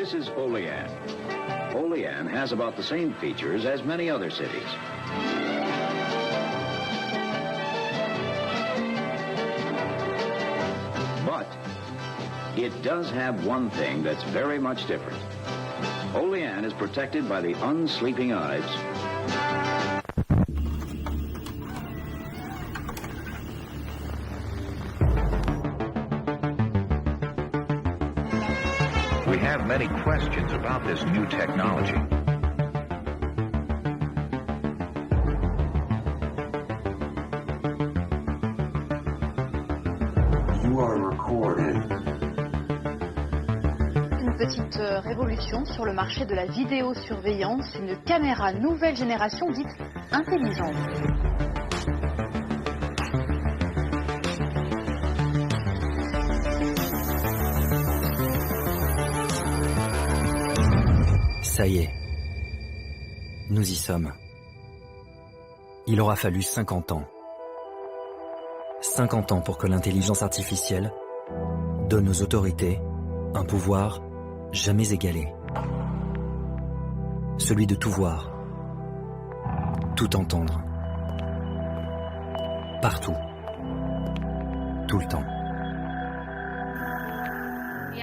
This is Olean. Olean has about the same features as many other cities. But it does have one thing that's very much different. Olean is protected by the unsleeping Ives. We have many questions about this new technology. You are recorded. Une petite révolution sur le marché de la vidéosurveillance, une caméra nouvelle génération dite intelligente. Ça y est, nous y sommes. Il aura fallu 50 ans. 50 ans pour que l'intelligence artificielle donne aux autorités un pouvoir jamais égalé. Celui de tout voir, tout entendre, partout, tout le temps.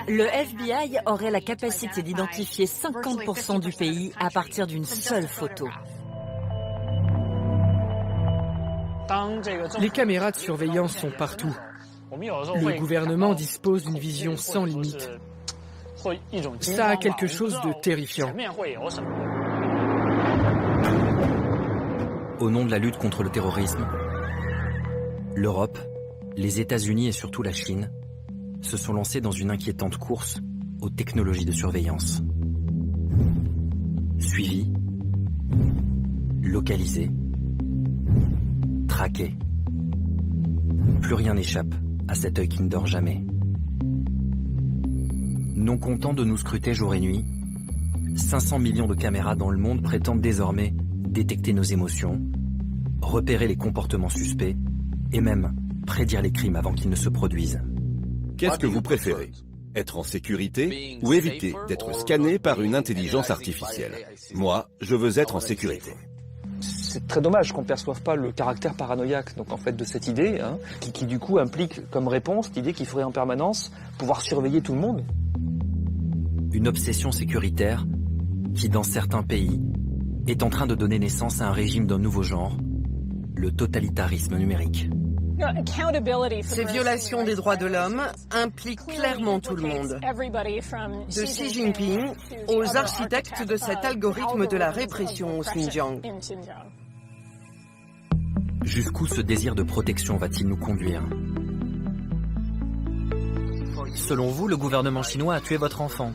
Le FBI aurait la capacité d'identifier 50% du pays à partir d'une seule photo. Les caméras de surveillance sont partout. Le gouvernement dispose d'une vision sans limite. Ça a quelque chose de terrifiant. Au nom de la lutte contre le terrorisme, l'Europe, les États-Unis et surtout la Chine se sont lancés dans une inquiétante course aux technologies de surveillance. Suivi, localisé, traqué. Plus rien n'échappe à cet œil qui ne dort jamais. Non content de nous scruter jour et nuit, 500 millions de caméras dans le monde prétendent désormais détecter nos émotions, repérer les comportements suspects et même prédire les crimes avant qu'ils ne se produisent. Qu'est-ce que vous préférez? Être en sécurité ou éviter d'être scanné par une intelligence artificielle? Moi, je veux être en sécurité. C'est très dommage qu'on ne perçoive pas le caractère paranoïaque donc en fait, de cette idée, qui du coup implique comme réponse l'idée qu'il faudrait en permanence pouvoir surveiller tout le monde. Une obsession sécuritaire qui, dans certains pays, est en train de donner naissance à un régime d'un nouveau genre, le totalitarisme numérique. Ces violations des droits de l'homme impliquent clairement tout le monde, de Xi Jinping aux architectes de cet algorithme de la répression au Xinjiang. Jusqu'où ce désir de protection va-t-il nous conduire? Selon vous, le gouvernement chinois a tué votre enfant?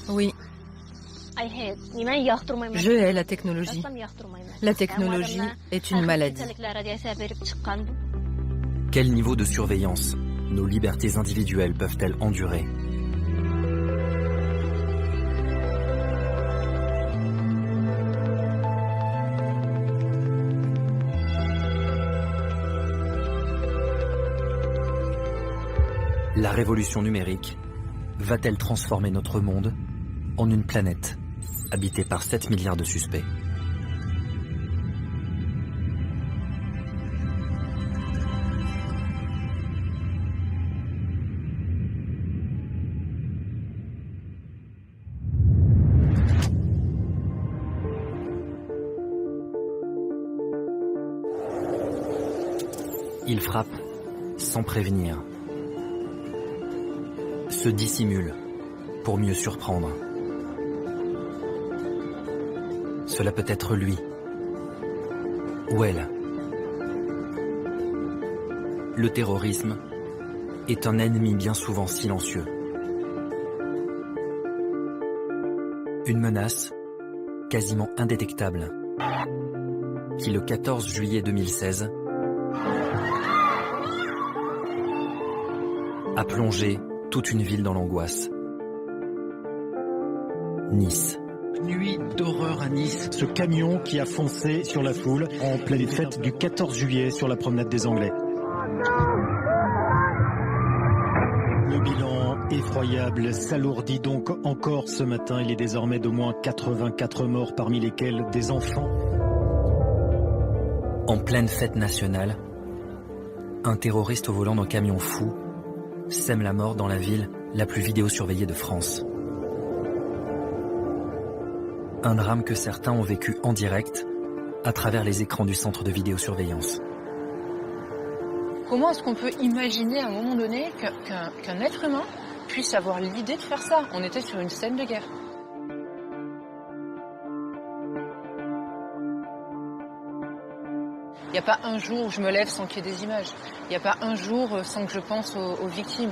Oui. Je hais la technologie. La technologie est une maladie. Quel niveau de surveillance nos libertés individuelles peuvent-elles endurer? La révolution numérique va-t-elle transformer notre monde en une planète habitée par 7 milliards de suspects? Il frappe sans prévenir, se dissimule pour mieux surprendre. Cela peut être lui ou elle. Le terrorisme est un ennemi bien souvent silencieux. Une menace quasiment indétectable qui, le 14 juillet 2016, a plongé toute une ville dans l'angoisse. Nice. Nuit d'horreur à Nice, ce camion qui a foncé sur la foule en pleine fête du 14 juillet sur la promenade des Anglais. Le bilan effroyable s'alourdit donc encore ce matin. Il est désormais d'au moins 84 morts, parmi lesquels des enfants. En pleine fête nationale, un terroriste au volant d'un camion fou sème la mort dans la ville la plus vidéosurveillée de France. Un drame que certains ont vécu en direct à travers les écrans du centre de vidéosurveillance. Comment est-ce qu'on peut imaginer à un moment donné qu'un être humain puisse avoir l'idée de faire ça? On était sur une scène de guerre. Il n'y a pas un jour où je me lève sans qu'il y ait des images. Il n'y a pas un jour sans que je pense aux victimes.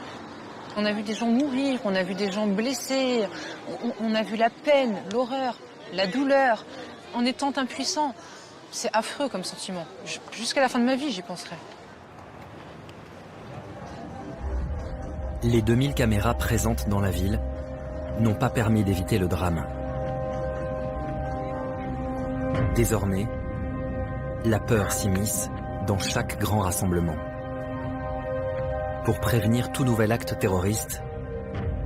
On a vu des gens mourir, on a vu des gens blessés, on a vu la peine, l'horreur, la douleur, en étant impuissant. C'est affreux comme sentiment. Jusqu'à la fin de ma vie, j'y penserai. Les 2000 caméras présentes dans la ville n'ont pas permis d'éviter le drame. Désormais, la peur s'immisce dans chaque grand rassemblement. Pour prévenir tout nouvel acte terroriste,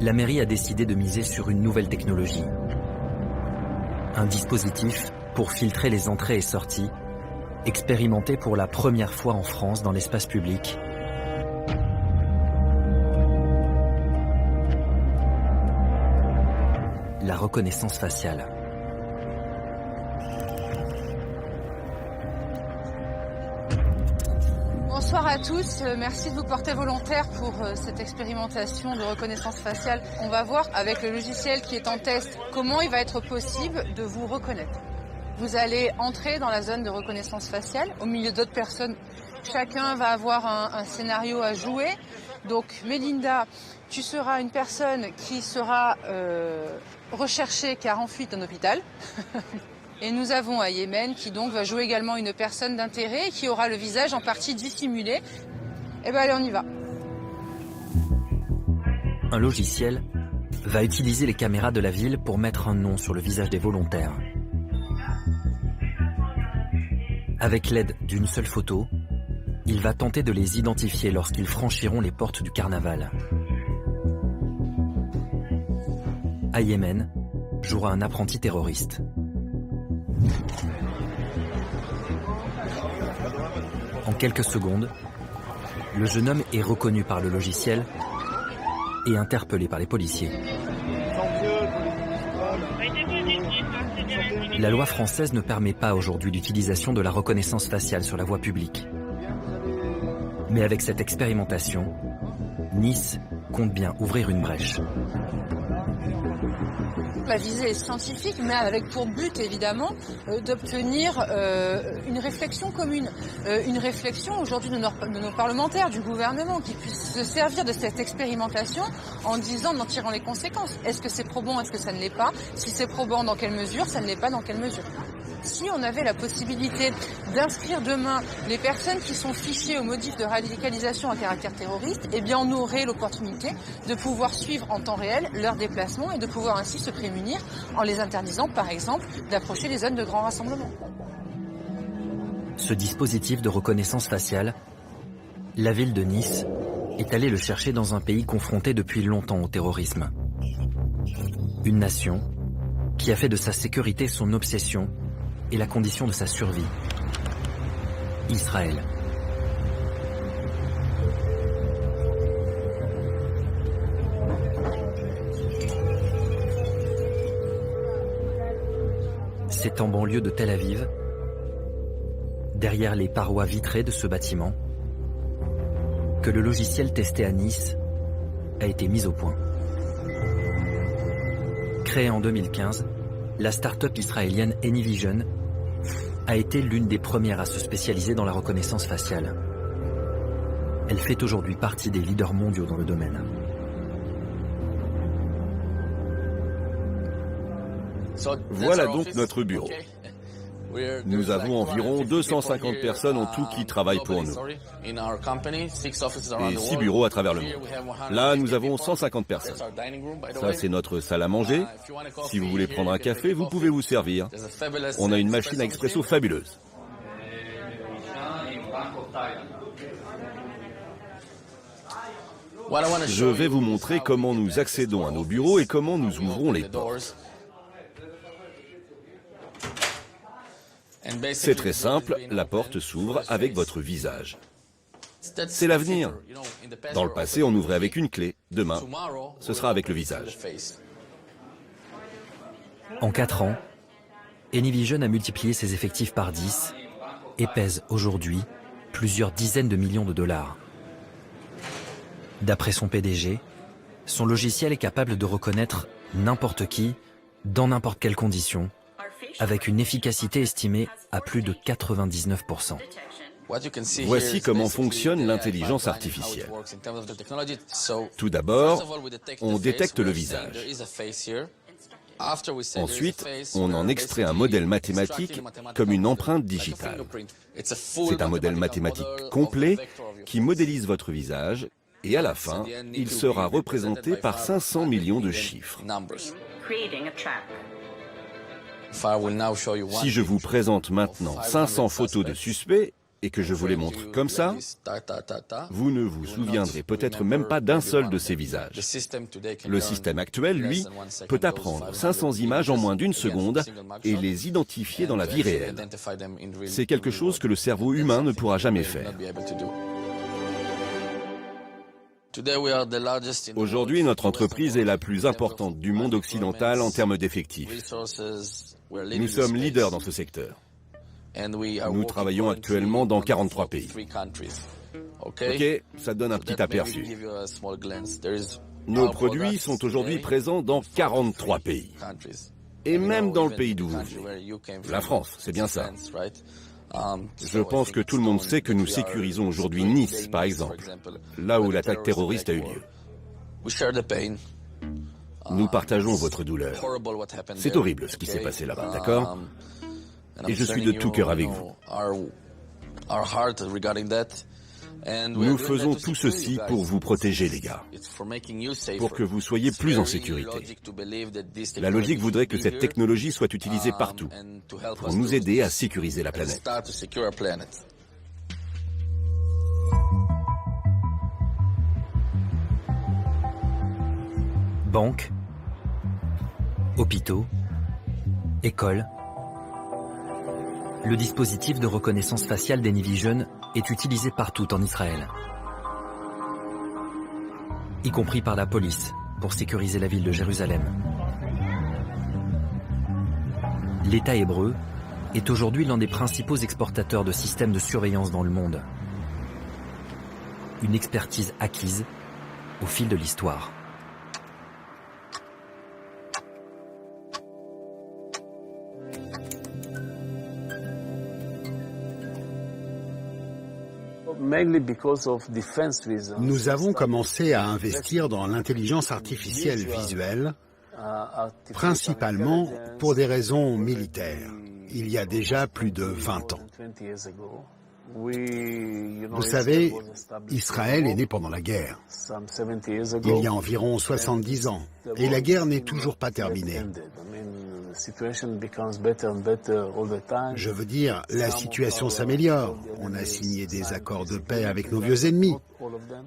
la mairie a décidé de miser sur une nouvelle technologie. Un dispositif pour filtrer les entrées et sorties, expérimenté pour la première fois en France dans l'espace public. La reconnaissance faciale. Bonsoir à tous, merci de vous porter volontaire pour cette expérimentation de reconnaissance faciale. On va voir avec le logiciel qui est en test comment il va être possible de vous reconnaître. Vous allez entrer dans la zone de reconnaissance faciale au milieu d'autres personnes. Chacun va avoir un scénario à jouer. Donc Mélinda, tu seras une personne qui sera recherchée car en fuite en hôpital. Et nous avons Aymen qui donc va jouer également une personne d'intérêt qui aura le visage en partie dissimulé. Et bien allez, on y va. Un logiciel va utiliser les caméras de la ville pour mettre un nom sur le visage des volontaires. Avec l'aide d'une seule photo, il va tenter de les identifier lorsqu'ils franchiront les portes du carnaval. Aymen jouera un apprenti terroriste. En quelques secondes, le jeune homme est reconnu par le logiciel et interpellé par les policiers. La loi française ne permet pas aujourd'hui l'utilisation de la reconnaissance faciale sur la voie publique. Mais avec cette expérimentation, Nice compte bien ouvrir une brèche. La visée est scientifique, mais avec pour but, évidemment, d'obtenir une réflexion commune. Une réflexion aujourd'hui de nos parlementaires, du gouvernement, qui puissent se servir de cette expérimentation en tirant les conséquences. Est-ce que c'est probant, est-ce que ça ne l'est pas? Si c'est probant, dans quelle mesure? Ça ne l'est pas, dans quelle mesure? Si on avait la possibilité d'inscrire demain les personnes qui sont fichées au motif de radicalisation à caractère terroriste, eh bien on aurait l'opportunité de pouvoir suivre en temps réel leurs déplacements et de pouvoir ainsi se prémunir en les interdisant, par exemple, d'approcher les zones de grand rassemblement. Ce dispositif de reconnaissance faciale, la ville de Nice est allée le chercher dans un pays confronté depuis longtemps au terrorisme. Une nation qui a fait de sa sécurité son obsession et la condition de sa survie. Israël. C'est en banlieue de Tel Aviv, derrière les parois vitrées de ce bâtiment, que le logiciel testé à Nice a été mis au point. Créé en 2015, la start-up israélienne AnyVision a été l'une des premières à se spécialiser dans la reconnaissance faciale. Elle fait aujourd'hui partie des leaders mondiaux dans le domaine. Voilà donc notre bureau. Nous avons environ 250 personnes en tout qui travaillent pour nous. Et 6 bureaux à travers le monde. Là, nous avons 150 personnes. Ça, c'est notre salle à manger. Si vous voulez prendre un café, vous pouvez vous servir. On a une machine à expresso fabuleuse. Je vais vous montrer comment nous accédons à nos bureaux et comment nous ouvrons les portes. C'est très simple, la porte s'ouvre avec votre visage. C'est l'avenir. Dans le passé, on ouvrait avec une clé. Demain, ce sera avec le visage. En 4 ans, Anyvision a multiplié ses effectifs par 10 et pèse aujourd'hui plusieurs dizaines de millions de dollars. D'après son PDG, son logiciel est capable de reconnaître n'importe qui, dans n'importe quelle condition, avec une efficacité estimée à plus de 99%. Voici comment fonctionne l'intelligence artificielle. Tout d'abord, on détecte le visage. Ensuite, on en extrait un modèle mathématique comme une empreinte digitale. C'est un modèle mathématique complet qui modélise votre visage et à la fin, il sera représenté par 500 millions de chiffres. Si je vous présente maintenant 500 photos de suspects et que je vous les montre comme ça, vous ne vous souviendrez peut-être même pas d'un seul de ces visages. Le système actuel, lui, peut apprendre 500 images en moins d'une seconde et les identifier dans la vie réelle. C'est quelque chose que le cerveau humain ne pourra jamais faire. Aujourd'hui, notre entreprise est la plus importante du monde occidental en termes d'effectifs. Nous sommes leaders dans ce secteur. Nous travaillons actuellement dans 43 pays. Ok, ça donne un petit aperçu. Nos produits sont aujourd'hui présents dans 43 pays. Et même dans le pays d'où vous venez. La France, c'est bien ça. Je pense que tout le monde sait que nous sécurisons aujourd'hui Nice, par exemple, là où l'attaque terroriste a eu lieu. Nous partageons votre douleur. C'est horrible ce qui s'est passé là-bas, d'accord ? Et je suis de tout cœur avec vous. Nous faisons tout ceci pour vous protéger, les gars, pour que vous soyez plus en sécurité. La logique voudrait que cette technologie soit utilisée partout, pour nous aider à sécuriser la planète. Banques, hôpitaux, écoles. Le dispositif de reconnaissance faciale d'Anyvision est utilisé partout en Israël, y compris par la police pour sécuriser la ville de Jérusalem. L'État hébreu est aujourd'hui l'un des principaux exportateurs de systèmes de surveillance dans le monde. Une expertise acquise au fil de l'histoire. Nous avons commencé à investir dans l'intelligence artificielle visuelle, principalement pour des raisons militaires, il y a déjà plus de 20 ans. Vous savez, Israël est né pendant la guerre, il y a environ 70 ans, et la guerre n'est toujours pas terminée. Je veux dire, la situation s'améliore. On a signé des accords de paix avec nos vieux ennemis,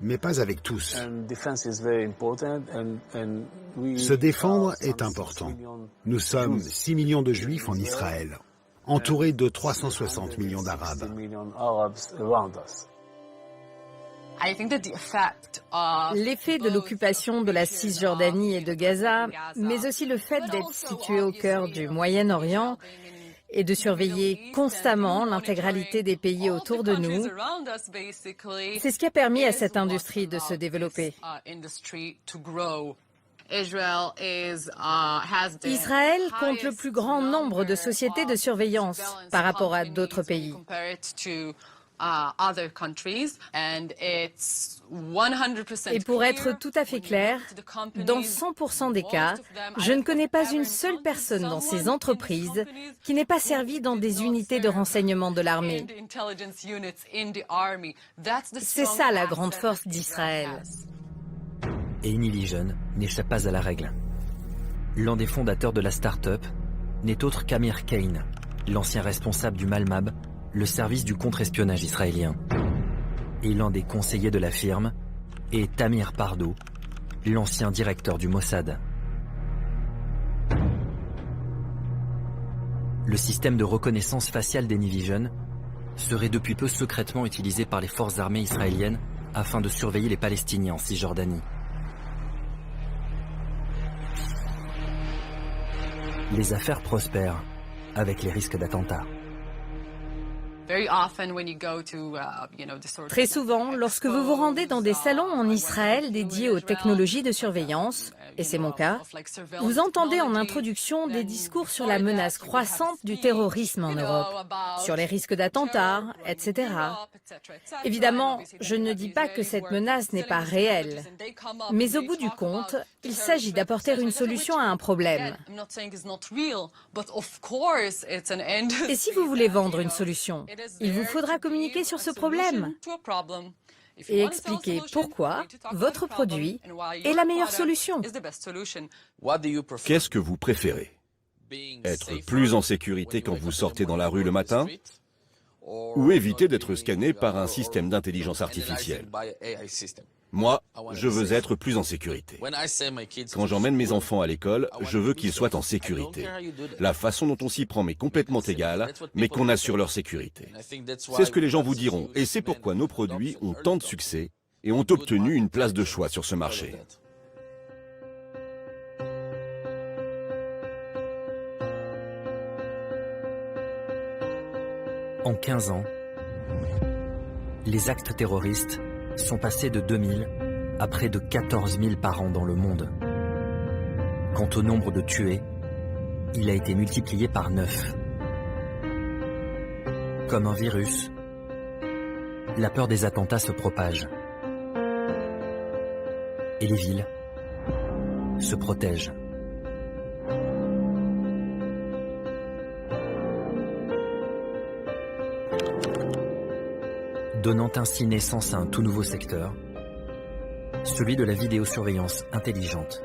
mais pas avec tous. Se défendre est important. Nous sommes 6 millions de Juifs en Israël, entourés de 360 millions d'Arabes. L'effet de l'occupation de la Cisjordanie et de Gaza, mais aussi le fait d'être situé au cœur du Moyen-Orient et de surveiller constamment l'intégralité des pays autour de nous, c'est ce qui a permis à cette industrie de se développer. Israël compte le plus grand nombre de sociétés de surveillance par rapport à d'autres pays. Et pour être tout à fait clair, dans 100% des cas, je ne connais pas une seule personne dans ces entreprises qui n'ait pas servi dans des unités de renseignement de l'armée. C'est ça la grande force d'Israël. Et Anyvision n'échappe pas à la règle. L'un des fondateurs de la start-up n'est autre qu'Amir Kane, l'ancien responsable du Malmab, le service du contre-espionnage israélien. Et l'un des conseillers de la firme, et Tamir Pardo, l'ancien directeur du Mossad. Le système de reconnaissance faciale d'Anyvision serait depuis peu secrètement utilisé par les forces armées israéliennes afin de surveiller les Palestiniens en Cisjordanie. Les affaires prospèrent avec les risques d'attentats. Très souvent, lorsque vous vous rendez dans des salons en Israël dédiés aux technologies de surveillance, et c'est mon cas, vous entendez en introduction des discours sur la menace croissante du terrorisme en Europe, sur les risques d'attentats, etc. Évidemment, je ne dis pas que cette menace n'est pas réelle, mais au bout du compte, il s'agit d'apporter une solution à un problème. Et si vous voulez vendre une solution, il vous faudra communiquer sur ce problème et expliquer pourquoi votre produit est la meilleure solution. Qu'est-ce que vous préférez? Être plus en sécurité quand vous sortez dans la rue le matin? Ou éviter d'être scanné par un système d'intelligence artificielle? Moi, je veux être plus en sécurité. Quand j'emmène mes enfants à l'école, je veux qu'ils soient en sécurité. La façon dont on s'y prend m'est complètement égale, mais qu'on assure leur sécurité. C'est ce que les gens vous diront, et c'est pourquoi nos produits ont tant de succès et ont obtenu une place de choix sur ce marché. En 15 ans, les actes terroristes sont passés de 2000 à près de 14 000 par an dans le monde. Quant au nombre de tués, il a été multiplié par 9. Comme un virus, la peur des attentats se propage. Et les villes se protègent. Donnant ainsi naissance à un tout nouveau secteur, celui de la vidéosurveillance intelligente.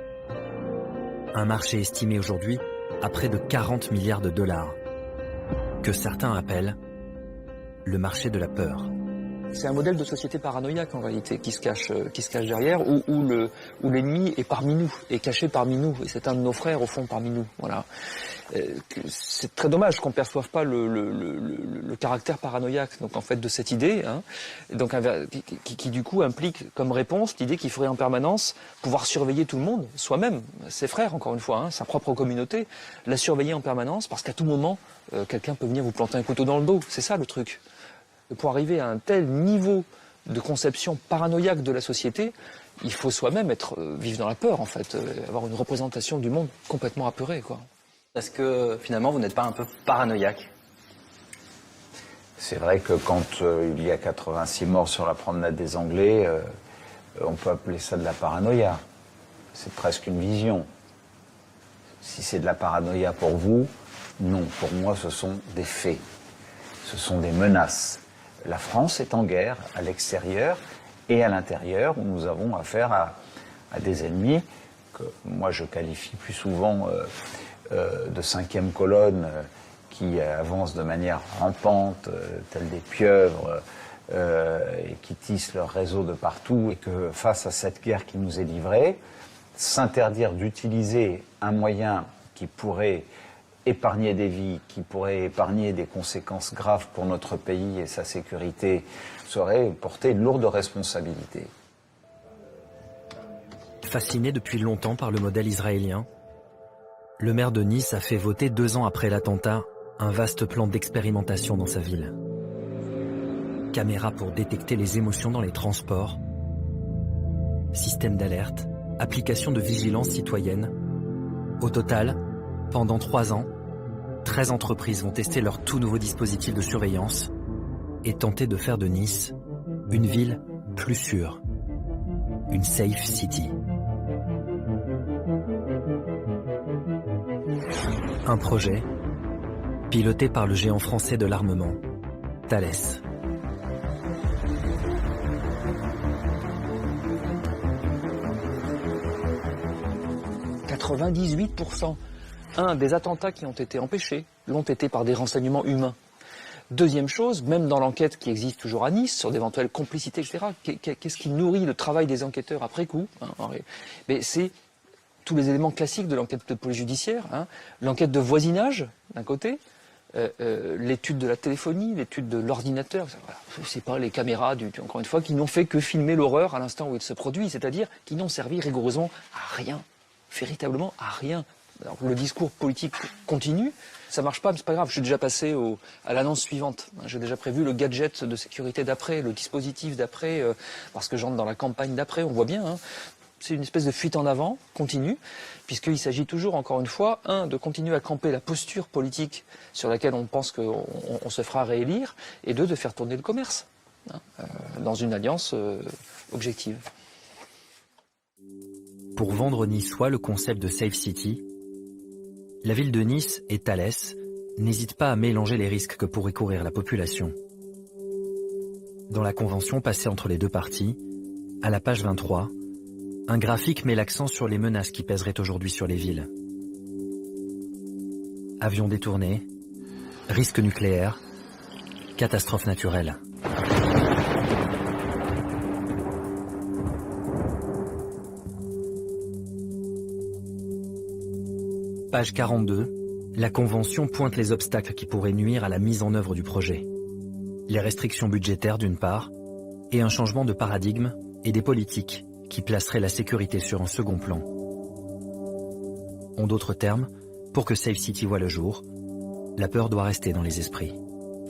Un marché estimé aujourd'hui à près de 40 milliards de dollars, que certains appellent le marché de la peur. C'est un modèle de société paranoïaque en réalité qui se cache derrière, où l'ennemi est parmi nous, est caché parmi nous, et c'est un de nos frères au fond parmi nous. Voilà. C'est très dommage qu'on ne perçoive pas le caractère paranoïaque donc en fait de cette idée, hein, donc qui du coup implique comme réponse l'idée qu'il faudrait en permanence pouvoir surveiller tout le monde, soi-même, ses frères encore une fois, hein, sa propre communauté, la surveiller en permanence parce qu'à tout moment quelqu'un peut venir vous planter un couteau dans le dos, c'est ça le truc. Pour arriver à un tel niveau de conception paranoïaque de la société, il faut soi-même vivre dans la peur en fait, avoir une représentation du monde complètement apeurée, quoi. Est-ce que finalement vous n'êtes pas un peu paranoïaque? C'est vrai que quand il y a 86 morts sur la promenade des Anglais, on peut appeler ça de la paranoïa. C'est presque une vision. Si c'est de la paranoïa pour vous, non. Pour moi, ce sont des faits. Ce sont des menaces. La France est en guerre à l'extérieur et à l'intérieur, où nous avons affaire à des ennemis que moi je qualifie plus souvent de cinquième colonne qui avancent de manière rampante, tels des pieuvres, et qui tissent leur réseau de partout, et que face à cette guerre qui nous est livrée, s'interdire d'utiliser un moyen qui pourrait épargner des vies, qui pourrait épargner des conséquences graves pour notre pays et sa sécurité, serait porter une lourde responsabilité. Fasciné depuis longtemps par le modèle israélien, le maire de Nice a fait voter 2 ans après l'attentat un vaste plan d'expérimentation dans sa ville. Caméras pour détecter les émotions dans les transports, système d'alerte, application de vigilance citoyenne. Au total, pendant 3 ans, 13 entreprises vont tester leur tout nouveau dispositif de surveillance et tenter de faire de Nice une ville plus sûre, une safe city. Un projet piloté par le géant français de l'armement, Thales. « 98% des attentats qui ont été empêchés l'ont été par des renseignements humains. Deuxième chose, même dans l'enquête qui existe toujours à Nice, sur d'éventuelles complicités, etc., qu'est-ce qui nourrit le travail des enquêteurs après coup, mais c'est tous les éléments classiques de l'enquête de police judiciaire, l'enquête de voisinage, d'un côté, l'étude de la téléphonie, l'étude de l'ordinateur, voilà. C'est pas les caméras, encore une fois, qui n'ont fait que filmer l'horreur à l'instant où il se produit, c'est-à-dire qui n'ont servi rigoureusement à rien, véritablement à rien. Alors, le discours politique continue, ça marche pas, mais c'est pas grave, je suis déjà passé à l'annonce suivante. J'ai déjà prévu le gadget de sécurité d'après, le dispositif d'après, parce que j'entre dans la campagne d'après, on voit bien, c'est une espèce de fuite en avant, continue, puisqu'il s'agit toujours, encore une fois, de continuer à camper la posture politique sur laquelle on pense qu'on se fera réélire, et de faire tourner le commerce, dans une alliance objective. Pour vendre niçois le concept de Safe City, la ville de Nice et Thales n'hésitent pas à mélanger les risques que pourrait courir la population. Dans la convention passée entre les deux parties, à la page 23, un graphique met l'accent sur les menaces qui pèseraient aujourd'hui sur les villes. Avions détournés, risques nucléaires, catastrophes naturelles. Page 42, la Convention pointe les obstacles qui pourraient nuire à la mise en œuvre du projet. Les restrictions budgétaires d'une part, et un changement de paradigme et des politiques qui placeraient la sécurité sur un second plan. En d'autres termes, pour que Safe City voie le jour, la peur doit rester dans les esprits.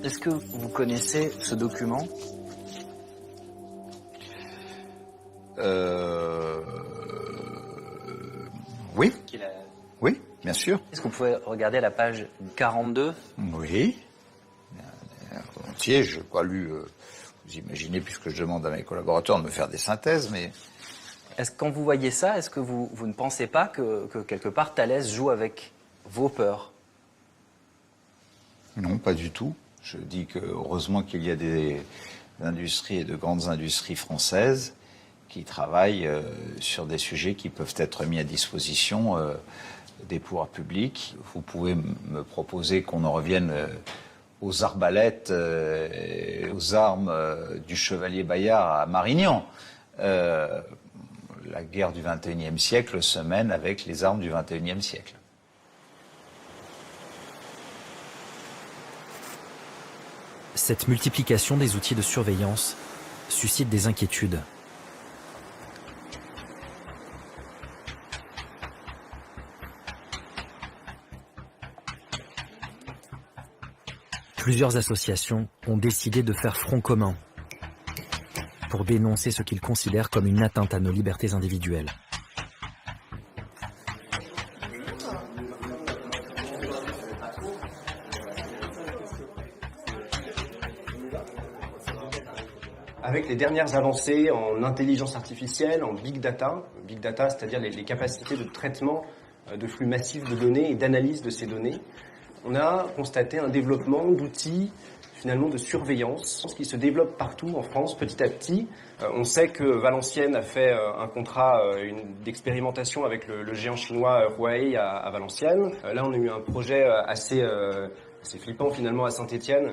Est-ce que vous connaissez ce document ? Oui. Oui, bien sûr. Est-ce que vous pouvez regarder la page 42 ? Oui. Volontiers, je n'ai pas lu, vous imaginez, puisque je demande à mes collaborateurs de me faire des synthèses, mais... Est-ce que quand vous voyez ça, est-ce que vous ne pensez pas que quelque part Thales joue avec vos peurs ? Non, pas du tout. Je dis que heureusement qu'il y a des industries et de grandes industries françaises qui travaillent sur des sujets qui peuvent être mis à disposition des pouvoirs publics. Vous pouvez me proposer qu'on en revienne aux arbalètes, aux armes du chevalier Bayard à Marignan. La guerre du XXIe siècle se mène avec les armes du XXIe siècle. Cette multiplication des outils de surveillance suscite des inquiétudes. Plusieurs associations ont décidé de faire front commun pour dénoncer ce qu'ils considèrent comme une atteinte à nos libertés individuelles. Avec les dernières avancées en intelligence artificielle, en big data, c'est-à-dire les capacités de traitement de flux massifs de données et d'analyse de ces données, on a constaté un développement d'outils finalement de surveillance qui se développe partout en France petit à petit. On sait que Valenciennes a fait un contrat d'expérimentation avec le géant chinois Huawei à Valenciennes. Là, on a eu un projet assez flippant finalement à Saint-Étienne,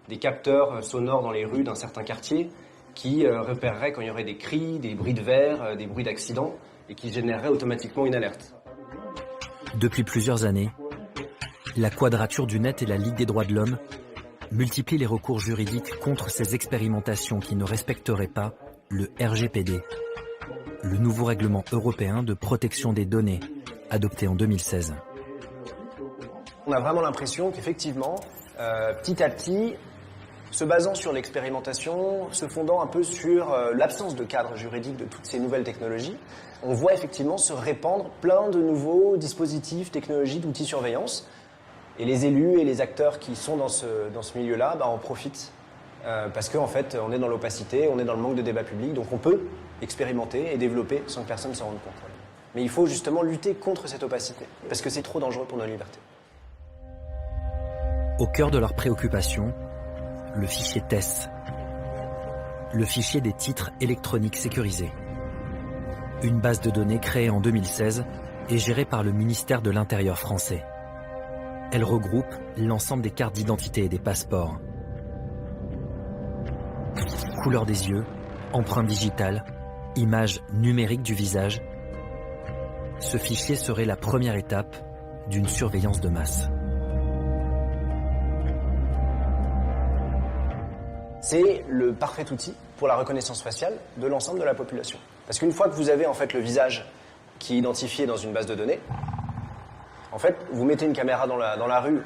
des capteurs sonores dans les rues d'un certain quartier qui repéreraient quand il y aurait des cris, des bruits de verre, des bruits d'accidents et qui généreraient automatiquement une alerte. Depuis plusieurs années, la Quadrature du Net et la Ligue des droits de l'homme multiplient les recours juridiques contre ces expérimentations qui ne respecteraient pas le RGPD, le nouveau règlement européen de protection des données, adopté en 2016. On a vraiment l'impression qu'effectivement, petit à petit, se basant sur l'expérimentation, se fondant un peu sur l'absence de cadre juridique de toutes ces nouvelles technologies, on voit effectivement se répandre plein de nouveaux dispositifs, technologies, d'outils de surveillance. Et les élus et les acteurs qui sont dans ce milieu-là en profitent. Parce qu'en fait, on est dans l'opacité, on est dans le manque de débat public, donc on peut expérimenter et développer sans que personne ne s'en rende compte. Mais il faut justement lutter contre cette opacité, parce que c'est trop dangereux pour nos libertés. Au cœur de leurs préoccupations, le fichier TESS, le fichier des titres électroniques sécurisés. Une base de données créée en 2016 et gérée par le ministère de l'Intérieur français. Elle regroupe l'ensemble des cartes d'identité et des passeports, couleur des yeux, empreinte digitale, image numérique du visage. Ce fichier serait la première étape d'une surveillance de masse. C'est le parfait outil pour la reconnaissance faciale de l'ensemble de la population. Parce qu'une fois que vous avez en fait le visage qui est identifié dans une base de données, en fait, vous mettez une caméra dans la rue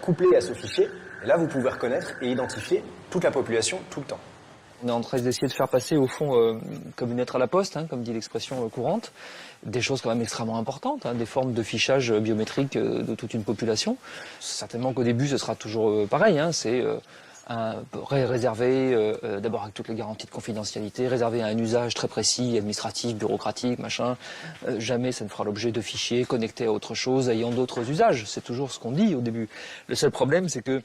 couplée à ce fichier, et là vous pouvez reconnaître et identifier toute la population tout le temps. On est en train d'essayer de faire passer au fond comme une lettre à la poste, comme dit l'expression courante, des choses quand même extrêmement importantes, des formes de fichage biométrique de toute une population. Certainement qu'au début ce sera toujours pareil, c'est réservé d'abord avec toutes les garanties de confidentialité, réservé à un usage très précis, administratif, bureaucratique, machin. Jamais ça ne fera l'objet de fichiers connectés à autre chose, ayant d'autres usages. C'est toujours ce qu'on dit au début. Le seul problème, c'est que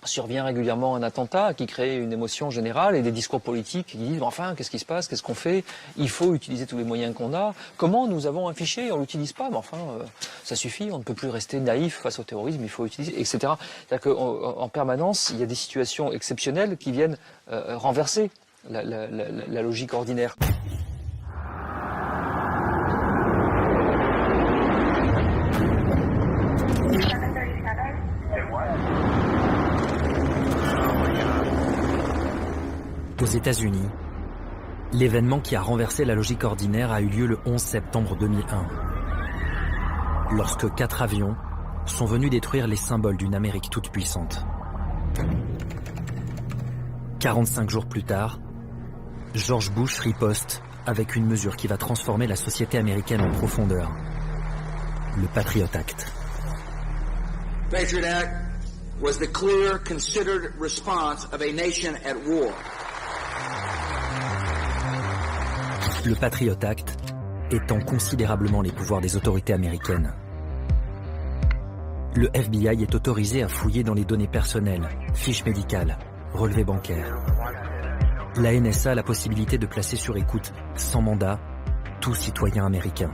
survient régulièrement un attentat qui crée une émotion générale et des discours politiques qui disent enfin qu'est-ce qui se passe, qu'est-ce qu'on fait, il faut utiliser tous les moyens qu'on a, comment nous avons un fichier, on l'utilise pas, mais enfin ça suffit, on ne peut plus rester naïf face au terrorisme, il faut utiliser, etc. C'est-à-dire qu'en permanence il y a des situations exceptionnelles qui viennent renverser la logique ordinaire. Aux États-Unis, l'événement qui a renversé la logique ordinaire a eu lieu le 11 septembre 2001, lorsque 4 avions sont venus détruire les symboles d'une Amérique toute puissante. 45 jours plus tard, George Bush riposte avec une mesure qui va transformer la société américaine en profondeur, le Patriot Act. Patriot Act was the clear, considered response of a nation at war. Le Patriot Act étend considérablement les pouvoirs des autorités américaines. Le FBI est autorisé à fouiller dans les données personnelles, fiches médicales, relevés bancaires. La NSA a la possibilité de placer sur écoute, sans mandat, tout citoyen américain.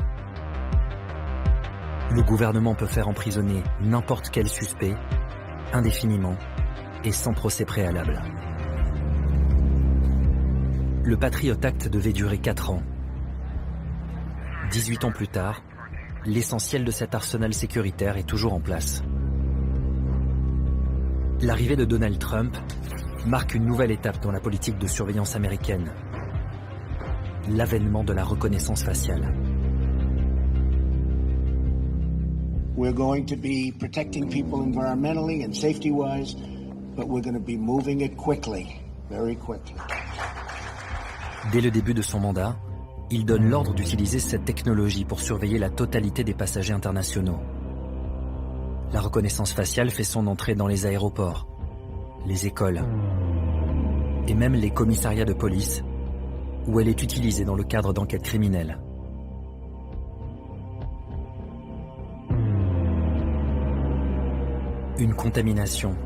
Le gouvernement peut faire emprisonner n'importe quel suspect, indéfiniment et sans procès préalable. Le Patriot Act devait durer 4 ans. 18 ans plus tard, l'essentiel de cet arsenal sécuritaire est toujours en place. L'arrivée de Donald Trump marque une nouvelle étape dans la politique de surveillance américaine. L'avènement de la reconnaissance faciale. We're going to be protecting people environmentally and safety-wise, but we're going to be moving it quickly, very quickly. Dès le début de son mandat, il donne l'ordre d'utiliser cette technologie pour surveiller la totalité des passagers internationaux. La reconnaissance faciale fait son entrée dans les aéroports, les écoles et même les commissariats de police, où elle est utilisée dans le cadre d'enquêtes criminelles. Une contamination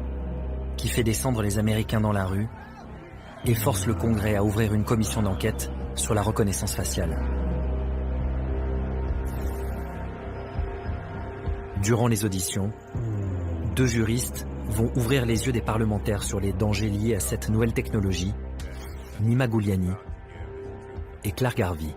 qui fait descendre les Américains dans la rue et force le Congrès à ouvrir une commission d'enquête sur la reconnaissance faciale. Durant les auditions, 2 juristes vont ouvrir les yeux des parlementaires sur les dangers liés à cette nouvelle technologie, Nima Gouliani et Clark Garvey.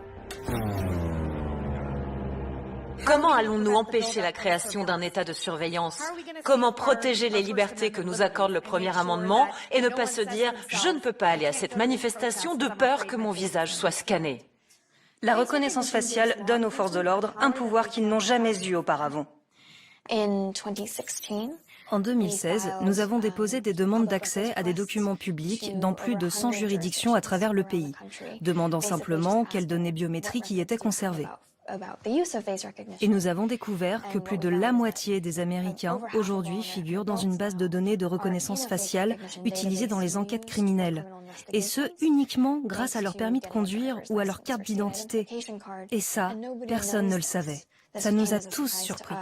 Comment allons-nous empêcher la création d'un état de surveillance? Comment protéger les libertés que nous accorde le premier amendement et ne pas se dire « je ne peux pas aller à cette manifestation de peur que mon visage soit scanné ». La reconnaissance faciale donne aux forces de l'ordre un pouvoir qu'ils n'ont jamais eu auparavant. En 2016, nous avons déposé des demandes d'accès à des documents publics dans plus de 100 juridictions à travers le pays, demandant simplement quelles données biométriques y étaient conservées. Et nous avons découvert que plus de la moitié des Américains aujourd'hui figurent dans une base de données de reconnaissance faciale utilisée dans les enquêtes criminelles. Et ce, uniquement grâce à leur permis de conduire ou à leur carte d'identité. Et ça, personne ne le savait. Ça nous a tous surpris.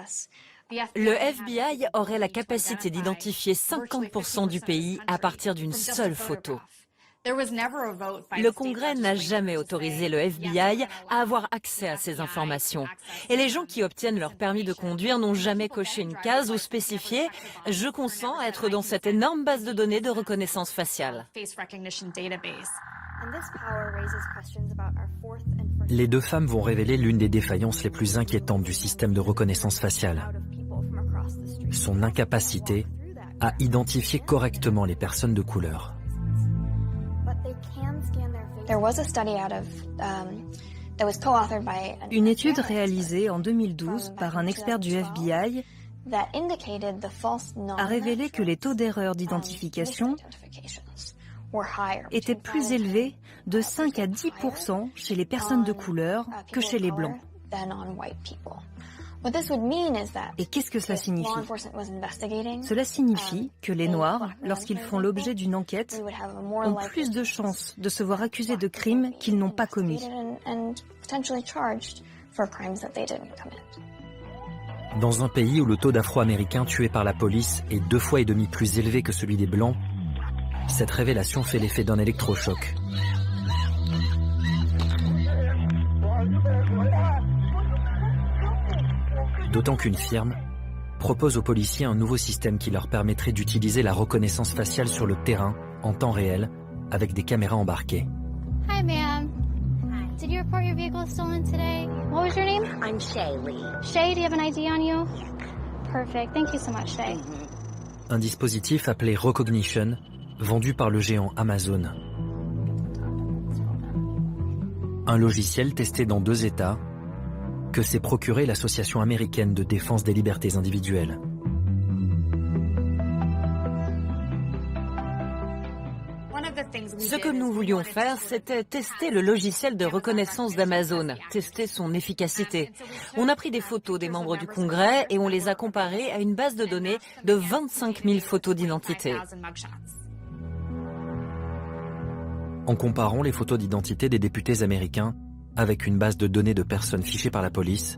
Le FBI aurait la capacité d'identifier 50% du pays à partir d'une seule photo. Le Congrès n'a jamais autorisé le FBI à avoir accès à ces informations. Et les gens qui obtiennent leur permis de conduire n'ont jamais coché une case ou spécifié « Je consens à être dans cette énorme base de données de reconnaissance faciale ». Les deux femmes vont révéler l'une des défaillances les plus inquiétantes du système de reconnaissance faciale. Son incapacité à identifier correctement les personnes de couleur. Une étude réalisée en 2012 par un expert du FBI a révélé que les taux d'erreur d'identification étaient plus élevés de 5 à 10% chez les personnes de couleur que chez les blancs. Et qu'est-ce que cela signifie? Cela signifie que les Noirs, lorsqu'ils font l'objet d'une enquête, ont plus de chances de se voir accusés de crimes qu'ils n'ont pas commis. Dans un pays où le taux d'Afro-Américains tués par la police est 2,5 fois plus élevé que celui des Blancs, cette révélation fait l'effet d'un électrochoc. D'autant qu'une firme propose aux policiers un nouveau système qui leur permettrait d'utiliser la reconnaissance faciale sur le terrain en temps réel avec des caméras embarquées. Hi, ma'am. Did you report your vehicle stolen today? What was your name? I'm Shaylee. Shay, do you have an ID on you? Perfect. Thank you so much, Shay. Un dispositif appelé Recognition, vendu par le géant Amazon. Un logiciel testé dans 2 États que s'est procuré l'Association américaine de défense des libertés individuelles. Ce que nous voulions faire, c'était tester le logiciel de reconnaissance d'Amazon, tester son efficacité. On a pris des photos des membres du Congrès et on les a comparées à une base de données de 25 000 photos d'identité. En comparant les photos d'identité des députés américains avec une base de données de personnes fichées par la police,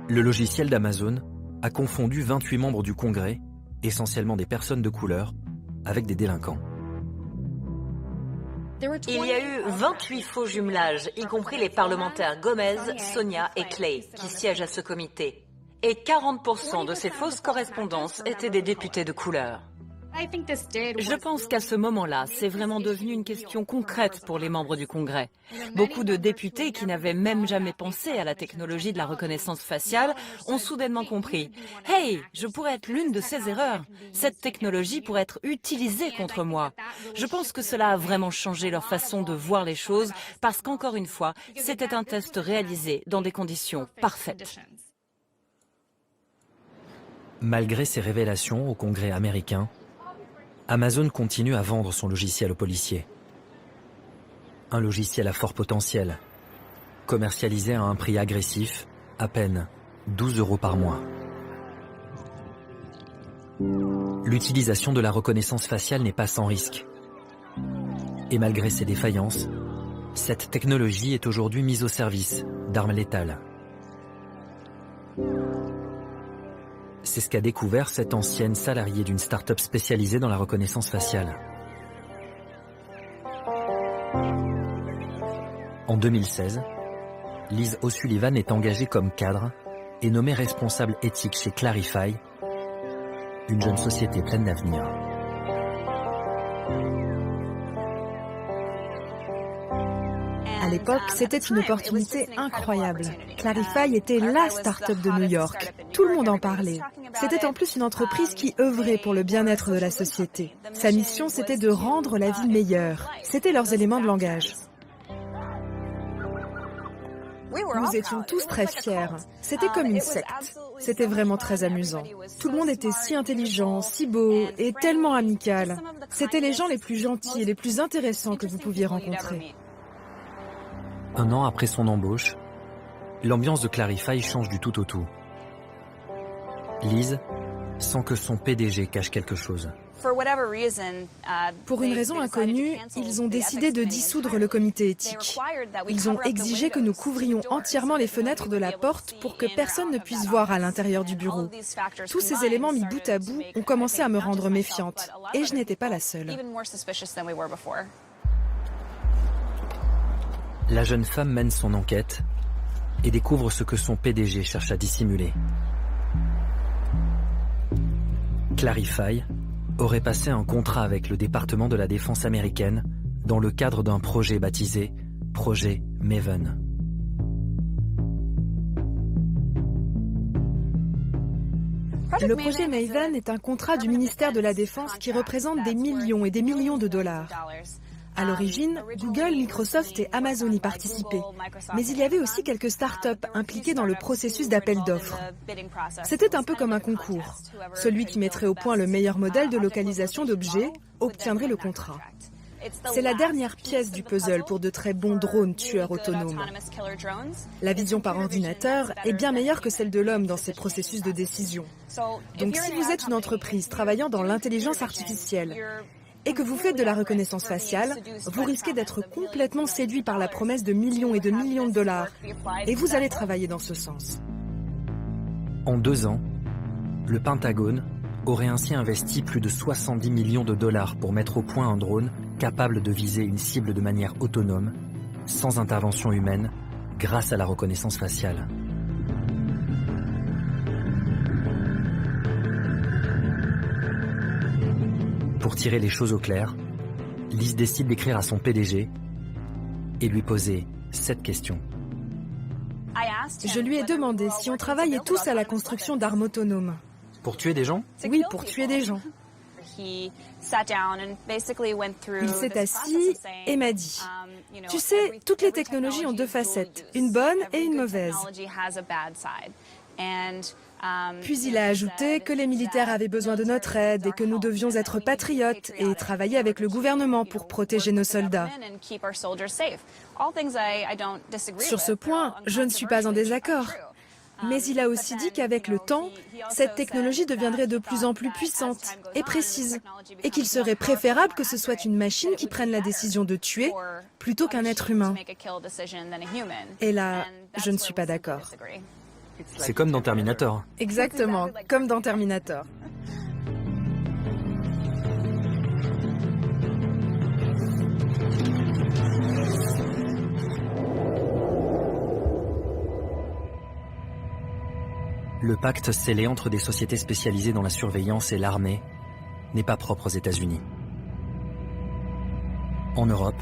le logiciel d'Amazon a confondu 28 membres du Congrès, essentiellement des personnes de couleur, avec des délinquants. Il y a eu 28 faux jumelages, y compris les parlementaires Gomez, Sonia et Clay, qui siègent à ce comité. Et 40% de ces fausses correspondances étaient des députés de couleur. Je pense qu'à ce moment-là, c'est vraiment devenu une question concrète pour les membres du Congrès. Beaucoup de députés qui n'avaient même jamais pensé à la technologie de la reconnaissance faciale ont soudainement compris « Hey, je pourrais être l'une de ces erreurs. Cette technologie pourrait être utilisée contre moi. » Je pense que cela a vraiment changé leur façon de voir les choses parce qu'encore une fois, c'était un test réalisé dans des conditions parfaites. Malgré ces révélations au Congrès américain, Amazon continue à vendre son logiciel aux policiers. Un logiciel à fort potentiel, commercialisé à un prix agressif, à peine 12 € par mois. L'utilisation de la reconnaissance faciale n'est pas sans risque. Et malgré ses défaillances, cette technologie est aujourd'hui mise au service d'armes létales. C'est ce qu'a découvert cette ancienne salariée d'une start-up spécialisée dans la reconnaissance faciale. En 2016, Liz O'Sullivan est engagée comme cadre et nommée responsable éthique chez Clarify, une jeune société pleine d'avenir. À l'époque, c'était une opportunité incroyable. Clarify était la start-up de New York. Tout le monde en parlait. C'était en plus une entreprise qui œuvrait pour le bien-être de la société. Sa mission, c'était de rendre la vie meilleure. C'était leurs éléments de langage. Nous étions tous très fiers. C'était comme une secte. C'était vraiment très amusant. Tout le monde était si intelligent, si beau et tellement amical. C'étaient les gens les plus gentils et les plus intéressants que vous pouviez rencontrer. 1 an après son embauche, l'ambiance de Clarify change du tout au tout. Liz sent que son PDG cache quelque chose. Pour une raison inconnue, ils ont décidé de dissoudre le comité éthique. Ils ont exigé que nous couvrions entièrement les fenêtres de la porte pour que personne ne puisse voir à l'intérieur du bureau. Tous ces éléments mis bout à bout ont commencé à me rendre méfiante. Et je n'étais pas la seule. La jeune femme mène son enquête et découvre ce que son PDG cherche à dissimuler. Clarify aurait passé un contrat avec le département de la défense américaine dans le cadre d'un projet baptisé Projet Maven. Le projet Maven est un contrat du ministère de la Défense qui représente des millions et des millions de dollars. À l'origine, Google, Microsoft et Amazon y participaient. Mais il y avait aussi quelques startups impliquées dans le processus d'appel d'offres. C'était un peu comme un concours. Celui qui mettrait au point le meilleur modèle de localisation d'objets obtiendrait le contrat. C'est la dernière pièce du puzzle pour de très bons drones tueurs autonomes. La vision par ordinateur est bien meilleure que celle de l'homme dans ces processus de décision. Donc si vous êtes une entreprise travaillant dans l'intelligence artificielle et que vous faites de la reconnaissance faciale, vous risquez d'être complètement séduit par la promesse de millions et de millions de dollars. Et vous allez travailler dans ce sens. En 2 ans, le Pentagone aurait ainsi investi plus de 70 millions de dollars pour mettre au point un drone capable de viser une cible de manière autonome, sans intervention humaine, grâce à la reconnaissance faciale. Pour tirer les choses au clair, Liz décide d'écrire à son PDG et lui poser cette question. Je lui ai demandé si on travaillait tous à la construction d'armes autonomes. Pour tuer des gens ? Oui, pour tuer des gens. Il s'est assis et m'a dit, « Tu sais, toutes les technologies ont 2 facettes, une bonne et une mauvaise. » Puis il a ajouté que les militaires avaient besoin de notre aide et que nous devions être patriotes et travailler avec le gouvernement pour protéger nos soldats. Sur ce point, je ne suis pas en désaccord. Mais il a aussi dit qu'avec le temps, cette technologie deviendrait de plus en plus puissante et précise, et qu'il serait préférable que ce soit une machine qui prenne la décision de tuer plutôt qu'un être humain. Et là, je ne suis pas d'accord. C'est comme dans Terminator. Exactement, comme dans Terminator. Le pacte scellé entre des sociétés spécialisées dans la surveillance et l'armée n'est pas propre aux États-Unis. En Europe,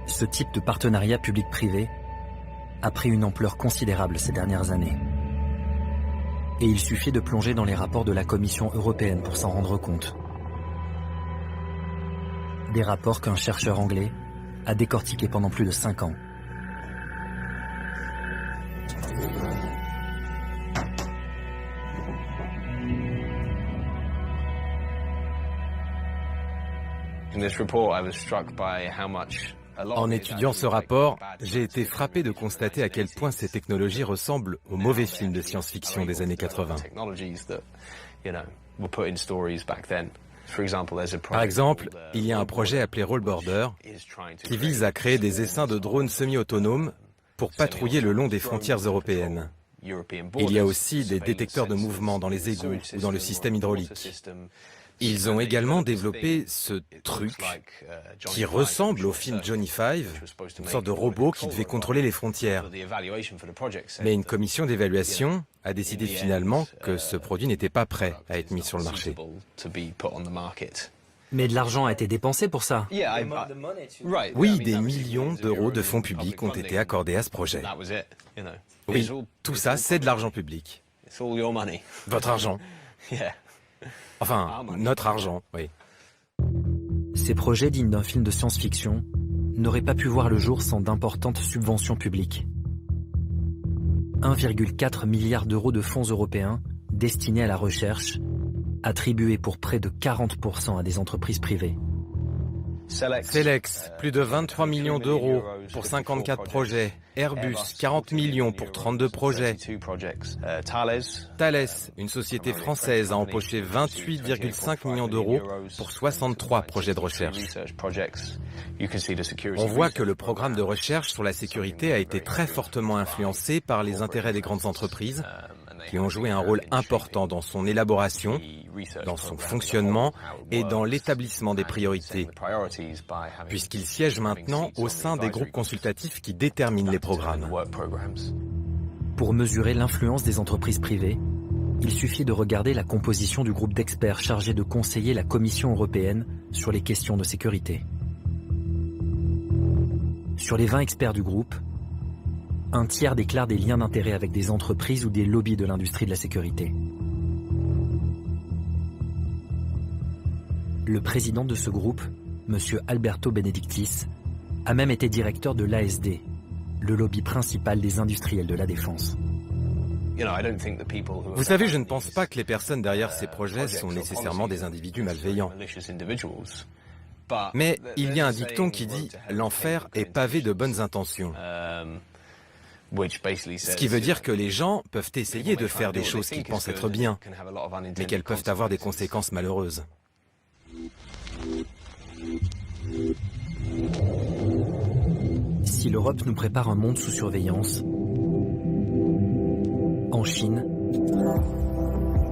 ce type de partenariat public-privé a pris une ampleur considérable ces dernières années. Et il suffit de plonger dans les rapports de la Commission européenne pour s'en rendre compte. Des rapports qu'un chercheur anglais a décortiqués pendant plus de 5 ans. En étudiant ce rapport, j'ai été frappé de constater à quel point ces technologies ressemblent aux mauvais films de science-fiction des années 80. Par exemple, il y a un projet appelé Roll Border qui vise à créer des essaims de drones semi-autonomes pour patrouiller le long des frontières européennes. Il y a aussi des détecteurs de mouvement dans les égouts ou dans le système hydraulique. Ils ont également développé ce truc qui ressemble au film Johnny Five, une sorte de robot qui devait contrôler les frontières. Mais une commission d'évaluation a décidé finalement que ce produit n'était pas prêt à être mis sur le marché. Mais de l'argent a été dépensé pour ça. Oui, des millions d'euros de fonds publics ont été accordés à ce projet. Oui, tout ça, c'est de l'argent public. Votre argent. Enfin, notre argent, oui. Ces projets dignes d'un film de science-fiction n'auraient pas pu voir le jour sans d'importantes subventions publiques. 1,4 milliard d'euros de fonds européens destinés à la recherche, attribués pour près de 40% à des entreprises privées. Celex, plus de 23 millions d'euros pour 54 projets. Airbus, 40 millions pour 32 projets. Thales, une société française, a empoché 28,5 millions d'euros pour 63 projets de recherche. On voit que le programme de recherche sur la sécurité a été très fortement influencé par les intérêts des grandes entreprises qui ont joué un rôle important dans son élaboration, dans son fonctionnement et dans l'établissement des priorités, puisqu'ils siègent maintenant au sein des groupes consultatifs qui déterminent les programmes. Pour mesurer l'influence des entreprises privées, il suffit de regarder la composition du groupe d'experts chargé de conseiller la Commission européenne sur les questions de sécurité. Sur les 20 experts du groupe, un tiers déclare des liens d'intérêt avec des entreprises ou des lobbies de l'industrie de la sécurité. Le président de ce groupe, M. Alberto Benedictis, a même été directeur de l'ASD, le lobby principal des industriels de la défense. Vous savez, je ne pense pas que les personnes derrière ces projets sont nécessairement des individus malveillants. Mais il y a un dicton qui dit « l'enfer est pavé de bonnes intentions ». Ce qui veut dire que les gens peuvent essayer de faire des choses qu'ils pensent être bien, mais qu'elles peuvent avoir des conséquences malheureuses. Si l'Europe nous prépare un monde sous surveillance, en Chine,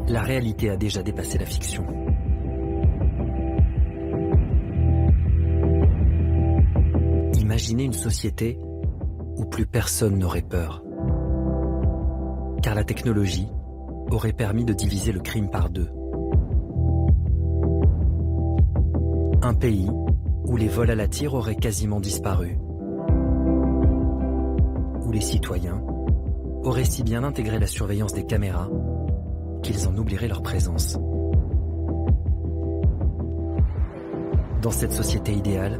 la réalité a déjà dépassé la fiction. Imaginez une société où plus personne n'aurait peur. Car la technologie aurait permis de diviser le crime par deux. Un pays où les vols à la tire auraient quasiment disparu. Où les citoyens auraient si bien intégré la surveillance des caméras qu'ils en oublieraient leur présence. Dans cette société idéale,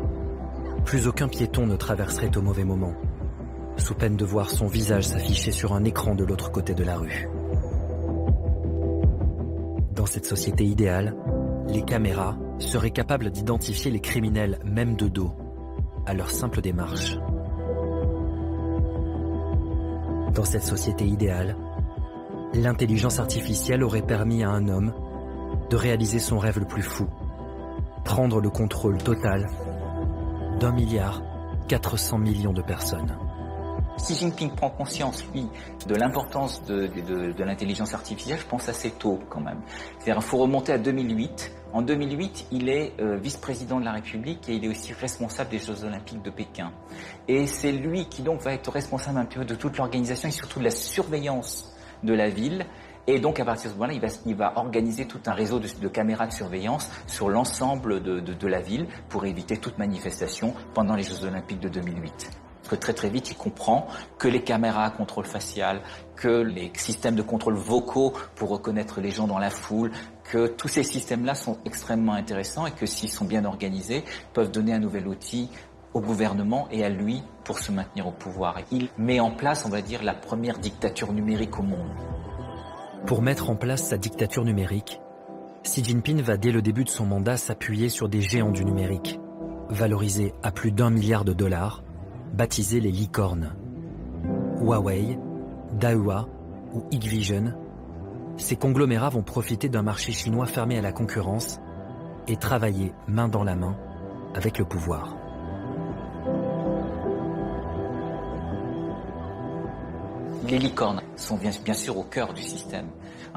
plus aucun piéton ne traverserait au mauvais moment, sous peine de voir son visage s'afficher sur un écran de l'autre côté de la rue. Dans cette société idéale, les caméras seraient capables d'identifier les criminels même de dos, à leur simple démarche. Dans cette société idéale, l'intelligence artificielle aurait permis à un homme de réaliser son rêve le plus fou, prendre le contrôle total d'1,4 milliard de personnes. Xi Jinping prend conscience, lui, de l'importance de l'intelligence artificielle, je pense assez tôt quand même. C'est-à-dire qu'il faut remonter à 2008. En 2008, il est vice-président de la République et il est aussi responsable des Jeux Olympiques de Pékin. Et c'est lui qui donc va être responsable un peu de toute l'organisation et surtout de la surveillance de la ville. Et donc à partir de ce moment-là, il va organiser tout un réseau de caméras de surveillance sur l'ensemble de la ville pour éviter toute manifestation pendant les Jeux Olympiques de 2008. Parce que très vite, il comprend que les caméras à contrôle facial, que les systèmes de contrôle vocaux pour reconnaître les gens dans la foule, que tous ces systèmes-là sont extrêmement intéressants et que s'ils sont bien organisés, peuvent donner un nouvel outil au gouvernement et à lui pour se maintenir au pouvoir. Il met en place, on va dire, la première dictature numérique au monde. Pour mettre en place sa dictature numérique, Xi Jinping va dès le début de son mandat s'appuyer sur des géants du numérique, valorisés à plus d'1 milliard de dollars, baptisés les licornes. Huawei, Dahua ou Hikvision, ces conglomérats vont profiter d'un marché chinois fermé à la concurrence et travailler main dans la main avec le pouvoir. Les licornes sont bien sûr au cœur du système.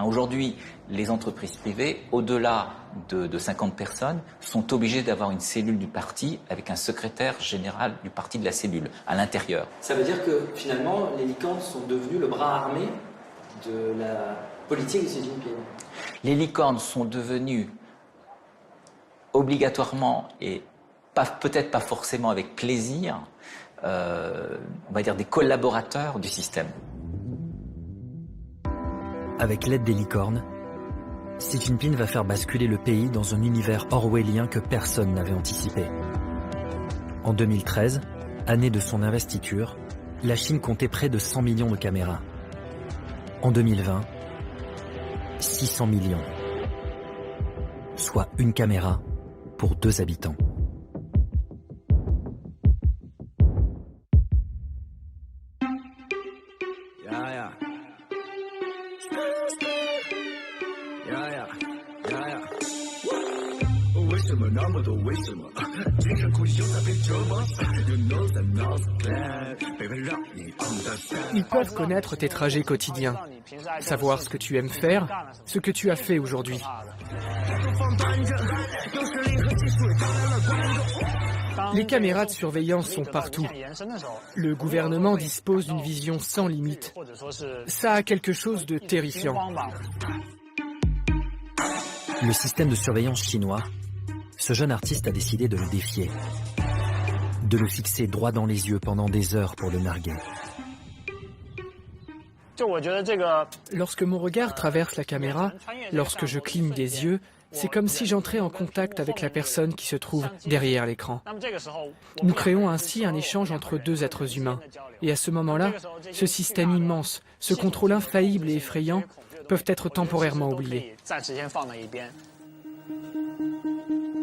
Aujourd'hui, les entreprises privées, au-delà de 50 personnes, sont obligées d'avoir une cellule du parti avec un secrétaire général du parti de la cellule à l'intérieur. Ça veut dire que finalement, les licornes sont devenues le bras armé de la politique de Xi Jinping. Les licornes sont devenues obligatoirement et peut-être pas forcément avec plaisir, on va dire des collaborateurs du système. Avec l'aide des licornes, Xi Jinping va faire basculer le pays dans un univers orwellien que personne n'avait anticipé. En 2013, année de son investiture, la Chine comptait près de 100 millions de caméras. En 2020, 600 millions. Soit une caméra pour 2 habitants. Ils peuvent connaître tes trajets quotidiens, savoir ce que tu aimes faire, ce que tu as fait aujourd'hui. Les caméras de surveillance sont partout. Le gouvernement dispose d'une vision sans limite. Ça a quelque chose de terrifiant. Le système de surveillance chinois, ce jeune artiste a décidé de le défier, de le fixer droit dans les yeux pendant des heures pour le narguer. Lorsque mon regard traverse la caméra, lorsque je cligne des yeux, c'est comme si j'entrais en contact avec la personne qui se trouve derrière l'écran. Nous créons ainsi un échange entre deux êtres humains. Et à ce moment-là, ce système immense, ce contrôle infaillible et effrayant peuvent être temporairement oubliés.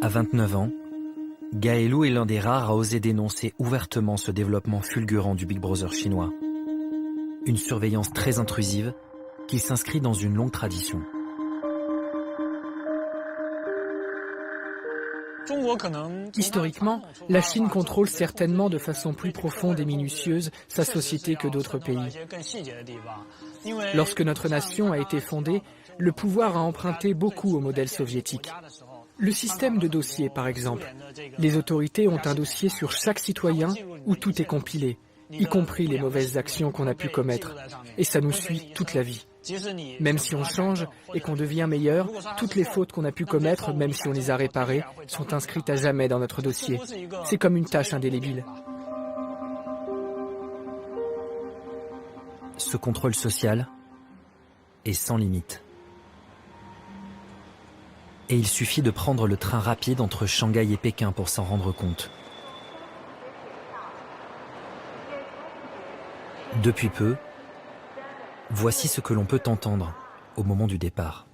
À 29 ans, Gaëlou est l'un des rares à oser dénoncer ouvertement ce développement fulgurant du Big Brother chinois. Une surveillance très intrusive qui s'inscrit dans une longue tradition. Historiquement, la Chine contrôle certainement de façon plus profonde et minutieuse sa société que d'autres pays. Lorsque notre nation a été fondée, le pouvoir a emprunté beaucoup au modèle soviétique. Le système de dossiers, par exemple. Les autorités ont un dossier sur chaque citoyen où tout est compilé, y compris les mauvaises actions qu'on a pu commettre. Et ça nous suit toute la vie. Même si on change et qu'on devient meilleur, toutes les fautes qu'on a pu commettre, même si on les a réparées, sont inscrites à jamais dans notre dossier. C'est comme une tâche indélébile. Ce contrôle social est sans limite. Et il suffit de prendre le train rapide entre Shanghai et Pékin pour s'en rendre compte. Depuis peu, voici ce que l'on peut entendre au moment du départ.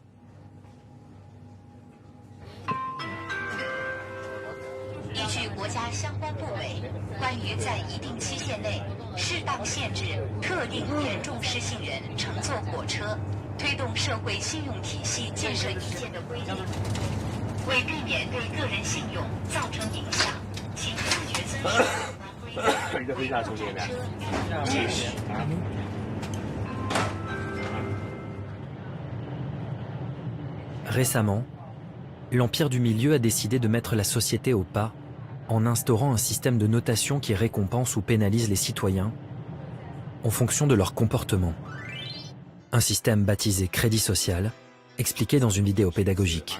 Récemment, l'Empire du Milieu a décidé de mettre la société au pas en instaurant un système de notation qui récompense ou pénalise les citoyens en fonction de leur comportement. Un système baptisé crédit social, expliqué dans une vidéo pédagogique.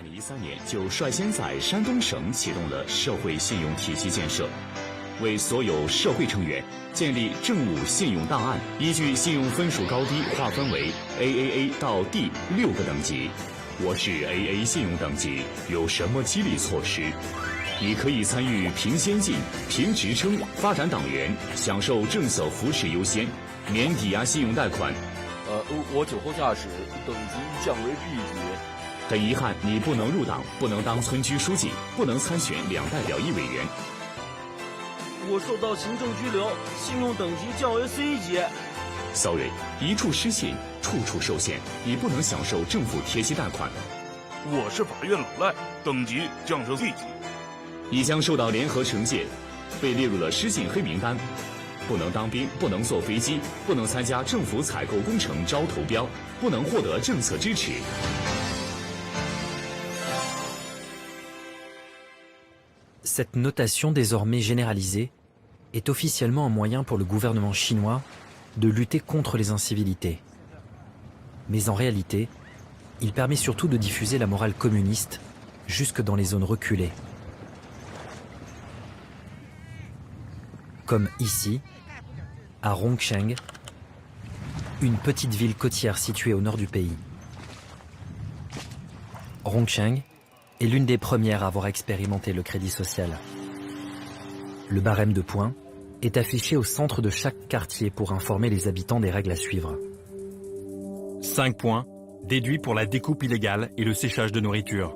Sorry, 一处失信，处处受限，你不能享受政府贴息贷款。我是法院老赖，等级降至 C 级，你将受到联合惩戒，被列入了失信黑名单，不能当兵，不能坐飞机，不能参加政府采购工程招投标，不能获得政策支持。Cette notation désormais généralisée est officiellement un moyen pour le gouvernement chinois de lutter contre les incivilités. Mais en réalité, il permet surtout de diffuser la morale communiste jusque dans les zones reculées. Comme ici, à Rongsheng, une petite ville côtière située au nord du pays. Rongsheng est l'une des premières à avoir expérimenté le crédit social. Le barème de points est affiché au centre de chaque quartier pour informer les habitants des règles à suivre. 5 points, déduits pour la découpe illégale et le séchage de nourriture.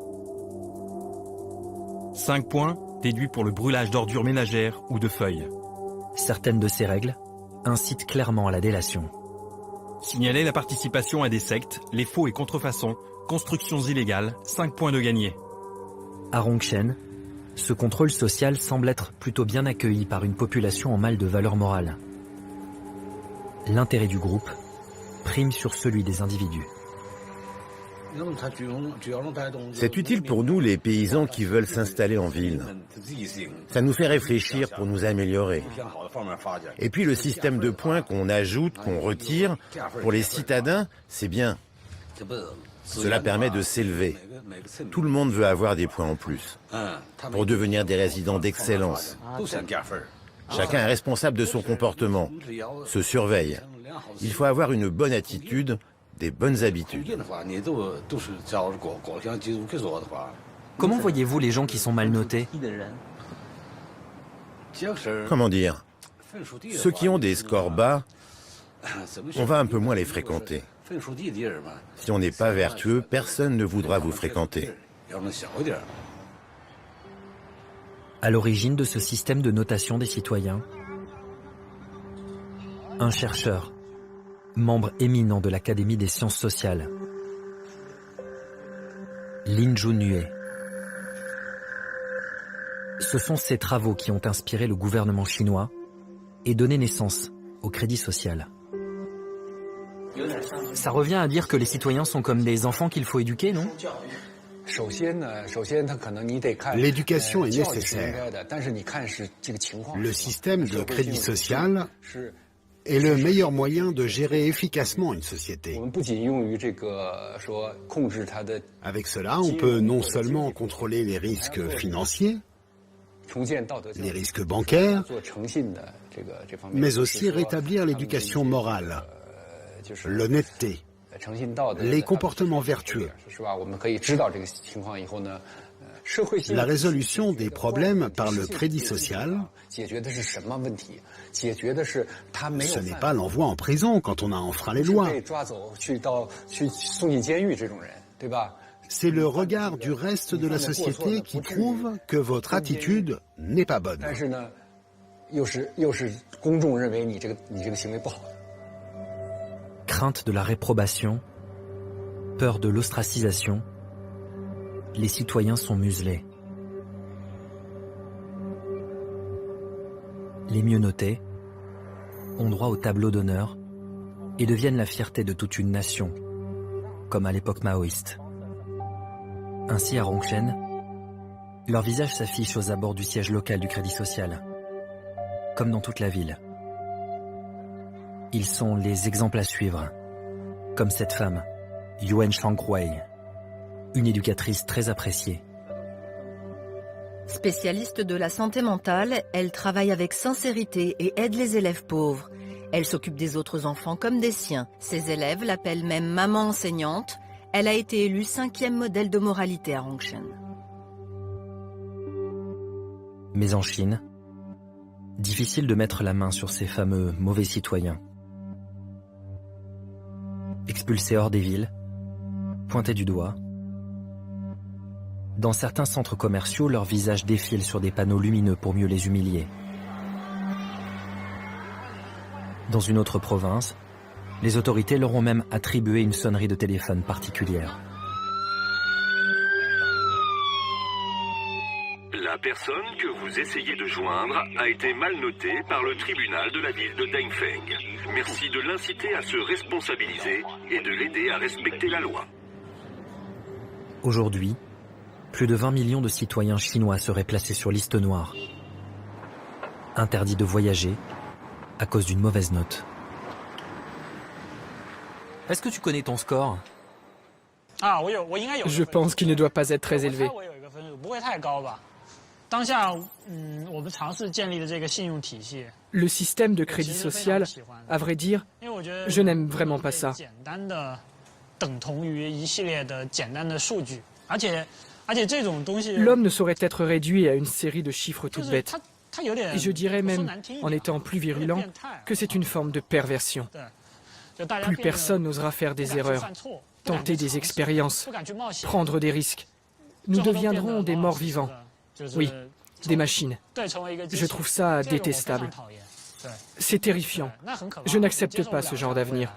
5 points, déduits pour le brûlage d'ordures ménagères ou de feuilles. Certaines de ces règles incitent clairement à la délation. Signaler la participation à des sectes, les faux et contrefaçons, constructions illégales, 5 points de gagné. À Rongsheng, ce contrôle social semble être plutôt bien accueilli par une population en mal de valeur morale. l'intérêt du groupe prime sur celui des individus. C'est utile pour nous, les paysans qui veulent s'installer en ville. Ça nous fait réfléchir pour nous améliorer. Et puis le système de points qu'on ajoute, qu'on retire, pour les citadins, c'est bien. Cela permet de s'élever. Tout le monde veut avoir des points en plus, pour devenir des résidents d'excellence. Chacun est responsable de son comportement, se surveille. Il faut avoir une bonne attitude, des bonnes habitudes. Comment voyez-vous les gens qui sont mal notés? Comment dire? Ceux qui ont des scores bas, on va un peu moins les fréquenter. Si on n'est pas vertueux, personne ne voudra vous fréquenter. À l'origine de ce système de notation des citoyens, un chercheur, membre éminent de l'Académie des sciences sociales, Lin Junhue. Ce sont ces travaux qui ont inspiré le gouvernement chinois et donné naissance au crédit social. Ça revient à dire que les citoyens sont comme des enfants qu'il faut éduquer, non? L'éducation est nécessaire. Le système de crédit social est le meilleur moyen de gérer efficacement une société. Avec cela, on peut non seulement contrôler les risques financiers, les risques bancaires, mais aussi rétablir l'éducation morale, l'honnêteté, les comportements vertueux. La résolution des problèmes par le crédit social, ce n'est pas l'envoi en prison quand on a enfreint les lois. C'est le regard du reste de la société qui trouve que votre attitude n'est pas bonne. Crainte de la réprobation, peur de l'ostracisation, les citoyens sont muselés. Les mieux notés ont droit au tableau d'honneur et deviennent la fierté de toute une nation, comme à l'époque maoïste. Ainsi, à Rongchen, leur visage s'affiche aux abords du siège local du Crédit Social, comme dans toute la ville. Ils sont les exemples à suivre, comme cette femme, Yuan Shangwei, une éducatrice très appréciée. Spécialiste de la santé mentale, elle travaille avec sincérité et aide les élèves pauvres. Elle s'occupe des autres enfants comme des siens. Ses élèves l'appellent même maman enseignante. Elle a été élue 5e modèle de moralité à Rongchen. Mais en Chine, difficile de mettre la main sur ces fameux mauvais citoyens. Expulsés hors des villes, pointés du doigt. Dans certains centres commerciaux, leurs visages défilent sur des panneaux lumineux pour mieux les humilier. Dans une autre province, les autorités leur ont même attribué une sonnerie de téléphone particulière. La personne que vous essayez de joindre a été mal notée par le tribunal de la ville de Dengfeng. Merci de l'inciter à se responsabiliser et de l'aider à respecter la loi. Aujourd'hui, plus de 20 millions de citoyens chinois seraient placés sur liste noire. Interdits de voyager à cause d'une mauvaise note. Est-ce que tu connais ton score? Je pense qu'il ne doit pas être très élevé. Le système de crédit social, à vrai dire, je n'aime vraiment pas ça. L'homme ne saurait être réduit à une série de chiffres toutes bêtes. Et je dirais même, en étant plus virulent, que c'est une forme de perversion. Plus personne n'osera faire des erreurs, tenter des expériences, prendre des risques. Nous deviendrons des morts vivants. Oui, des machines. Je trouve ça détestable. C'est terrifiant. Je n'accepte pas ce genre d'avenir.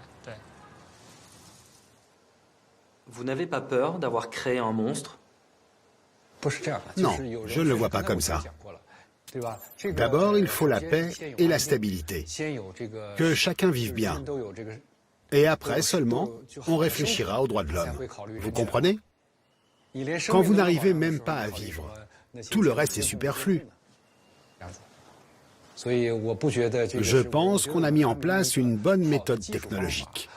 Vous n'avez pas peur d'avoir créé un monstre? Non, je ne le vois pas comme ça. D'abord, il faut la paix et la stabilité, que chacun vive bien. Et après seulement, on réfléchira aux droits de l'homme. Vous comprenez? Quand vous n'arrivez même pas à vivre, tout le reste est superflu. Je pense qu'on a mis en place une bonne méthode technologique.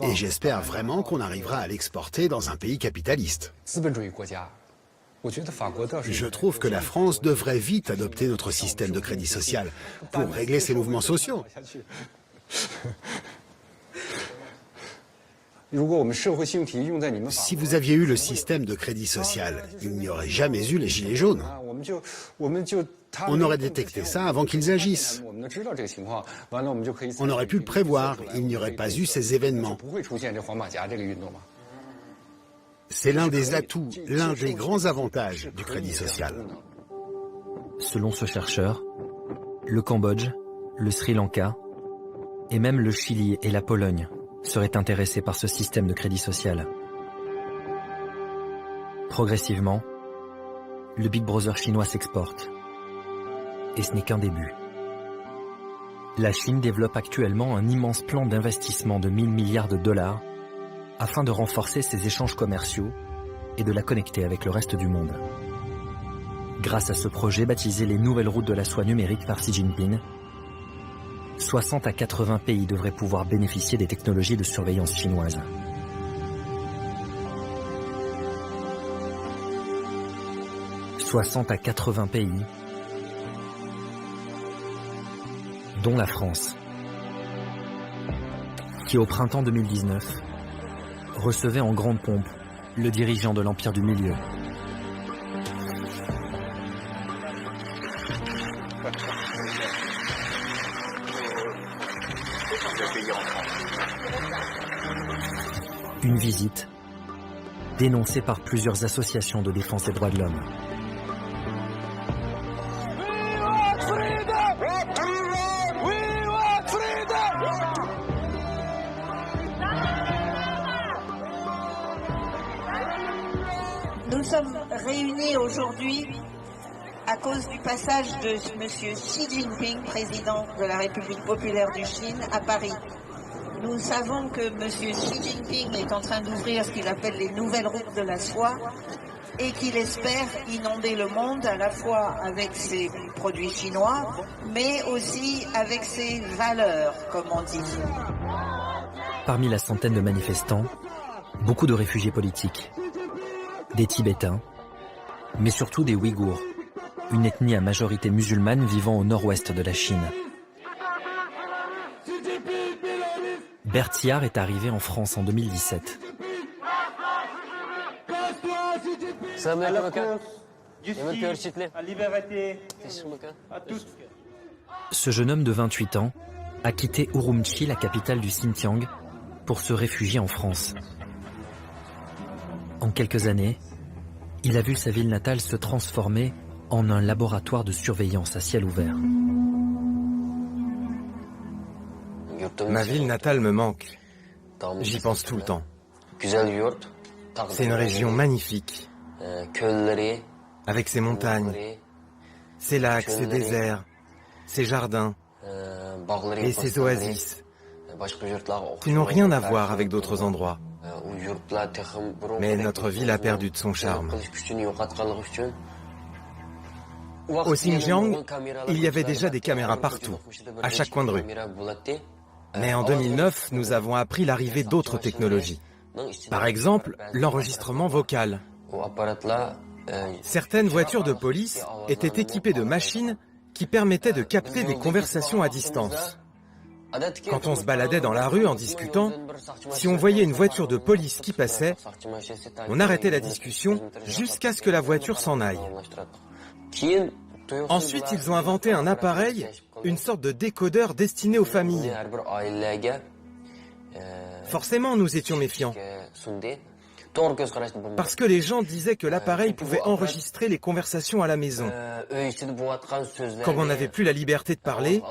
Et j'espère vraiment qu'on arrivera à l'exporter dans un pays capitaliste. Je trouve que la France devrait vite adopter notre système de crédit social pour régler ses mouvements sociaux. Si vous aviez eu le système de crédit social, il n'y aurait jamais eu les gilets jaunes. On aurait détecté ça avant qu'ils agissent. On aurait pu le prévoir, il n'y aurait pas eu ces événements. C'est l'un des atouts, l'un des grands avantages du crédit social. Selon ce chercheur, le Cambodge, le Sri Lanka et même le Chili et la Pologne seraient intéressés par ce système de crédit social. Progressivement, le Big Brother chinois s'exporte. Et ce n'est qu'un début. La Chine développe actuellement un immense plan d'investissement de 1000 milliards de dollars afin de renforcer ses échanges commerciaux et de la connecter avec le reste du monde. Grâce à ce projet baptisé les Nouvelles Routes de la Soie numérique par Xi Jinping, 60 à 80 pays devraient pouvoir bénéficier des technologies de surveillance chinoises. « 60 à 80 pays, dont la France, qui au printemps 2019 recevait en grande pompe le dirigeant de l'Empire du Milieu. Une visite dénoncée par plusieurs associations de défense des droits de l'homme. Nous sommes réunis aujourd'hui à cause du passage de M. Xi Jinping, président de la République populaire du Chine, à Paris. Nous savons que M. Xi Jinping est en train d'ouvrir ce qu'il appelle les nouvelles routes de la soie et qu'il espère inonder le monde à la fois avec ses produits chinois, mais aussi avec ses valeurs, comme on dit. Parmi la centaine de manifestants, beaucoup de réfugiés politiques, des Tibétains, mais surtout des Ouïghours, une ethnie à majorité musulmane vivant au nord-ouest de la Chine. Bert Yar est arrivé en France en 2017. Ce jeune homme de 28 ans a quitté Urumqi, la capitale du Xinjiang, pour se réfugier en France. En quelques années, il a vu sa ville natale se transformer en un laboratoire de surveillance à ciel ouvert. Ma ville natale me manque. J'y pense tout le temps. C'est une région magnifique, avec ses montagnes, ses lacs, ses déserts, ses jardins et ses oasis, qui n'ont rien à voir avec d'autres endroits. Mais notre ville a perdu de son charme. Au Xinjiang, il y avait déjà des caméras partout, à chaque coin de rue. Mais en 2009, nous avons appris l'arrivée d'autres technologies. Par exemple, l'enregistrement vocal. Certaines voitures de police étaient équipées de machines qui permettaient de capter des conversations à distance. Quand on se baladait dans la rue en discutant, si on voyait une voiture de police qui passait, on arrêtait la discussion jusqu'à ce que la voiture s'en aille. Ensuite, ils ont inventé un appareil, une sorte de décodeur destiné aux familles. Forcément, nous étions méfiants. Parce que les gens disaient que l'appareil pouvait enregistrer les conversations à la maison. Comme on n'avait plus la liberté de parler,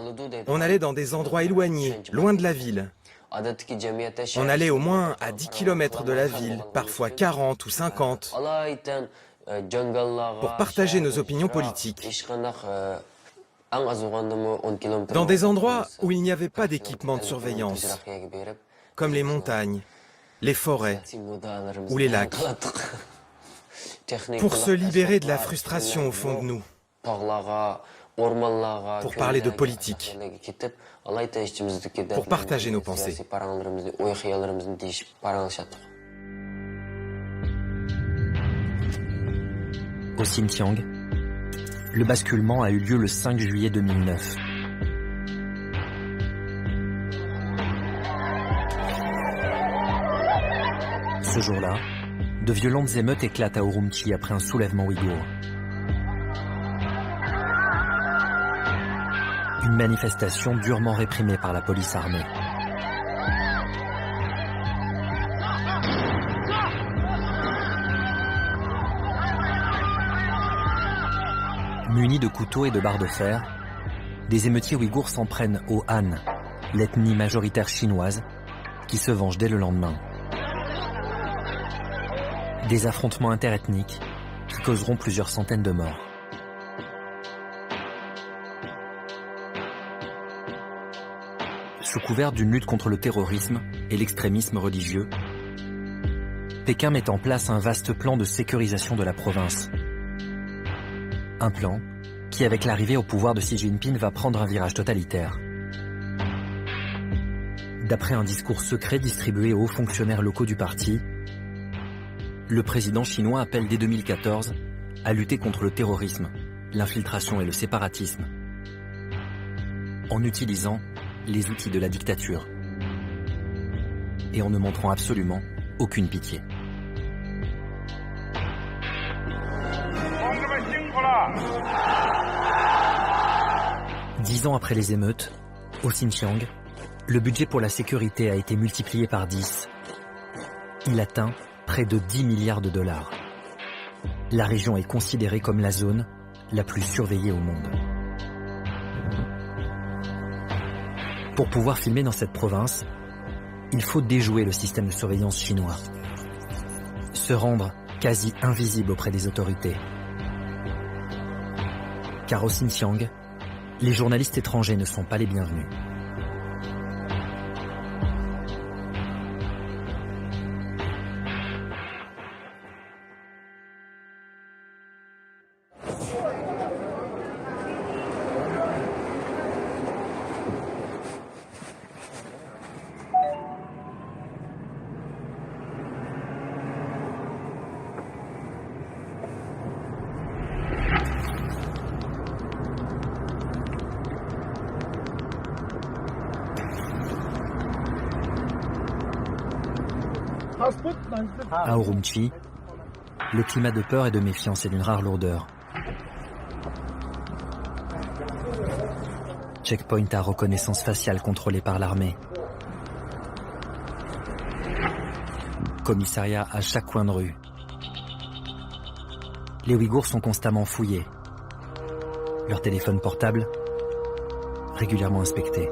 on allait dans des endroits éloignés, loin de la ville. On allait au moins à 10 km de la ville, parfois 40 ou 50. pour partager nos opinions politiques. Dans des endroits où il n'y avait pas d'équipement de surveillance, comme les montagnes, les forêts ou les lacs, pour se libérer de la frustration au fond de nous, pour parler de politique, pour partager nos pensées. Au Xinjiang, le basculement a eu lieu le 5 juillet 2009. Ce jour-là, de violentes émeutes éclatent à Urumqi après un soulèvement ouïghour. Une manifestation durement réprimée par la police armée. Munis de couteaux et de barres de fer, des émeutiers ouïghours s'en prennent aux Han, l'ethnie majoritaire chinoise, qui se venge dès le lendemain. Des affrontements interethniques qui causeront plusieurs centaines de morts. Sous couvert d'une lutte contre le terrorisme et l'extrémisme religieux, Pékin met en place un vaste plan de sécurisation de la province. Un plan qui, avec l'arrivée au pouvoir de Xi Jinping, va prendre un virage totalitaire. D'après un discours secret distribué aux hauts fonctionnaires locaux du parti, le président chinois appelle dès 2014 à lutter contre le terrorisme, l'infiltration et le séparatisme, en utilisant les outils de la dictature et en ne montrant absolument aucune pitié. Dix ans après les émeutes, au Xinjiang, le budget pour la sécurité a été multiplié par 10. Il atteint près de 10 milliards de dollars. La région est considérée comme la zone la plus surveillée au monde. Pour pouvoir filmer dans cette province, il faut déjouer le système de surveillance chinois. Se rendre quasi invisible auprès des autorités. Car au Xinjiang, les journalistes étrangers ne sont pas les bienvenus. À Urumqi, le climat de peur et de méfiance est d'une rare lourdeur. Checkpoint à reconnaissance faciale contrôlé par l'armée. Commissariat à chaque coin de rue. Les Ouïghours sont constamment fouillés. Leur téléphone portable régulièrement inspecté.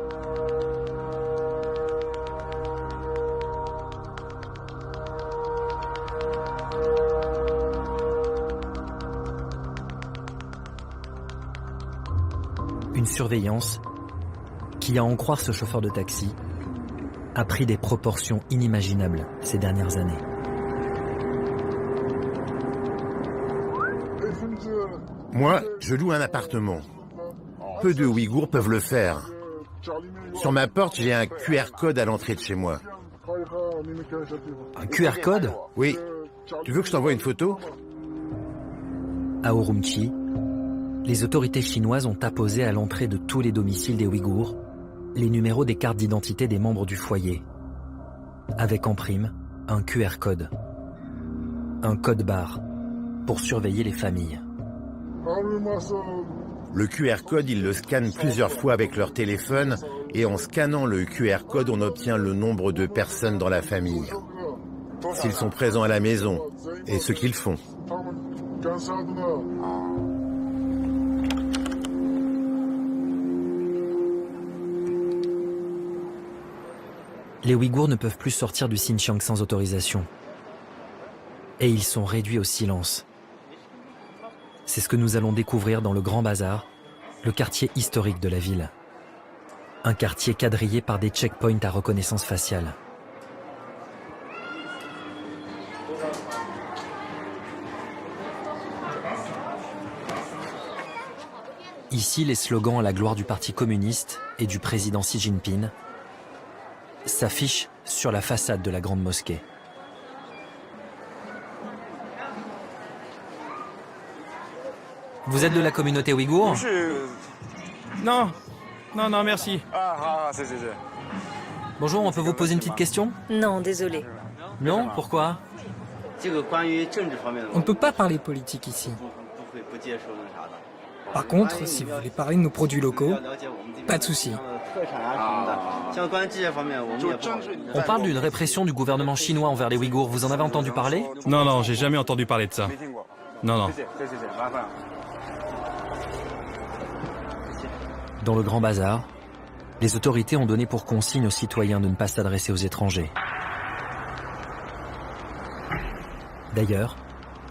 Une surveillance qui, à en croire ce chauffeur de taxi, a pris des proportions inimaginables ces dernières années. Moi, je loue un appartement. Peu de Ouïghours peuvent le faire. Sur ma porte, j'ai un QR code à l'entrée de chez moi. Un QR code? Oui. Tu veux que je t'envoie une photo? À Urumqi, les autorités chinoises ont apposé à l'entrée de tous les domiciles des Ouïghours les numéros des cartes d'identité des membres du foyer, avec en prime un QR code, un code barre pour surveiller les familles. Le QR code, ils le scannent plusieurs fois avec leur téléphone et en scannant le QR code, on obtient le nombre de personnes dans la famille, s'ils sont présents à la maison et ce qu'ils font. Les Ouïghours ne peuvent plus sortir du Xinjiang sans autorisation. Et ils sont réduits au silence, C'est ce que nous allons découvrir dans le Grand Bazar, le quartier historique de la ville. Un quartier quadrillé par des checkpoints à reconnaissance faciale. Ici, les slogans à la gloire du Parti communiste et du président Xi Jinping s'affichent sur la façade de la grande mosquée. Vous êtes de la communauté ouïghour? Non, non, merci. Bonjour, on peut vous poser une petite question? Non, désolé. Non, pourquoi? On ne peut pas parler politique ici. Par contre, si vous voulez parler de nos produits locaux, pas de souci. On parle d'une répression du gouvernement chinois envers les Ouïghours. Vous en avez entendu parler? Non, j'ai jamais entendu parler de ça. Non. Dans le Grand Bazar, les autorités ont donné pour consigne aux citoyens de ne pas s'adresser aux étrangers. D'ailleurs,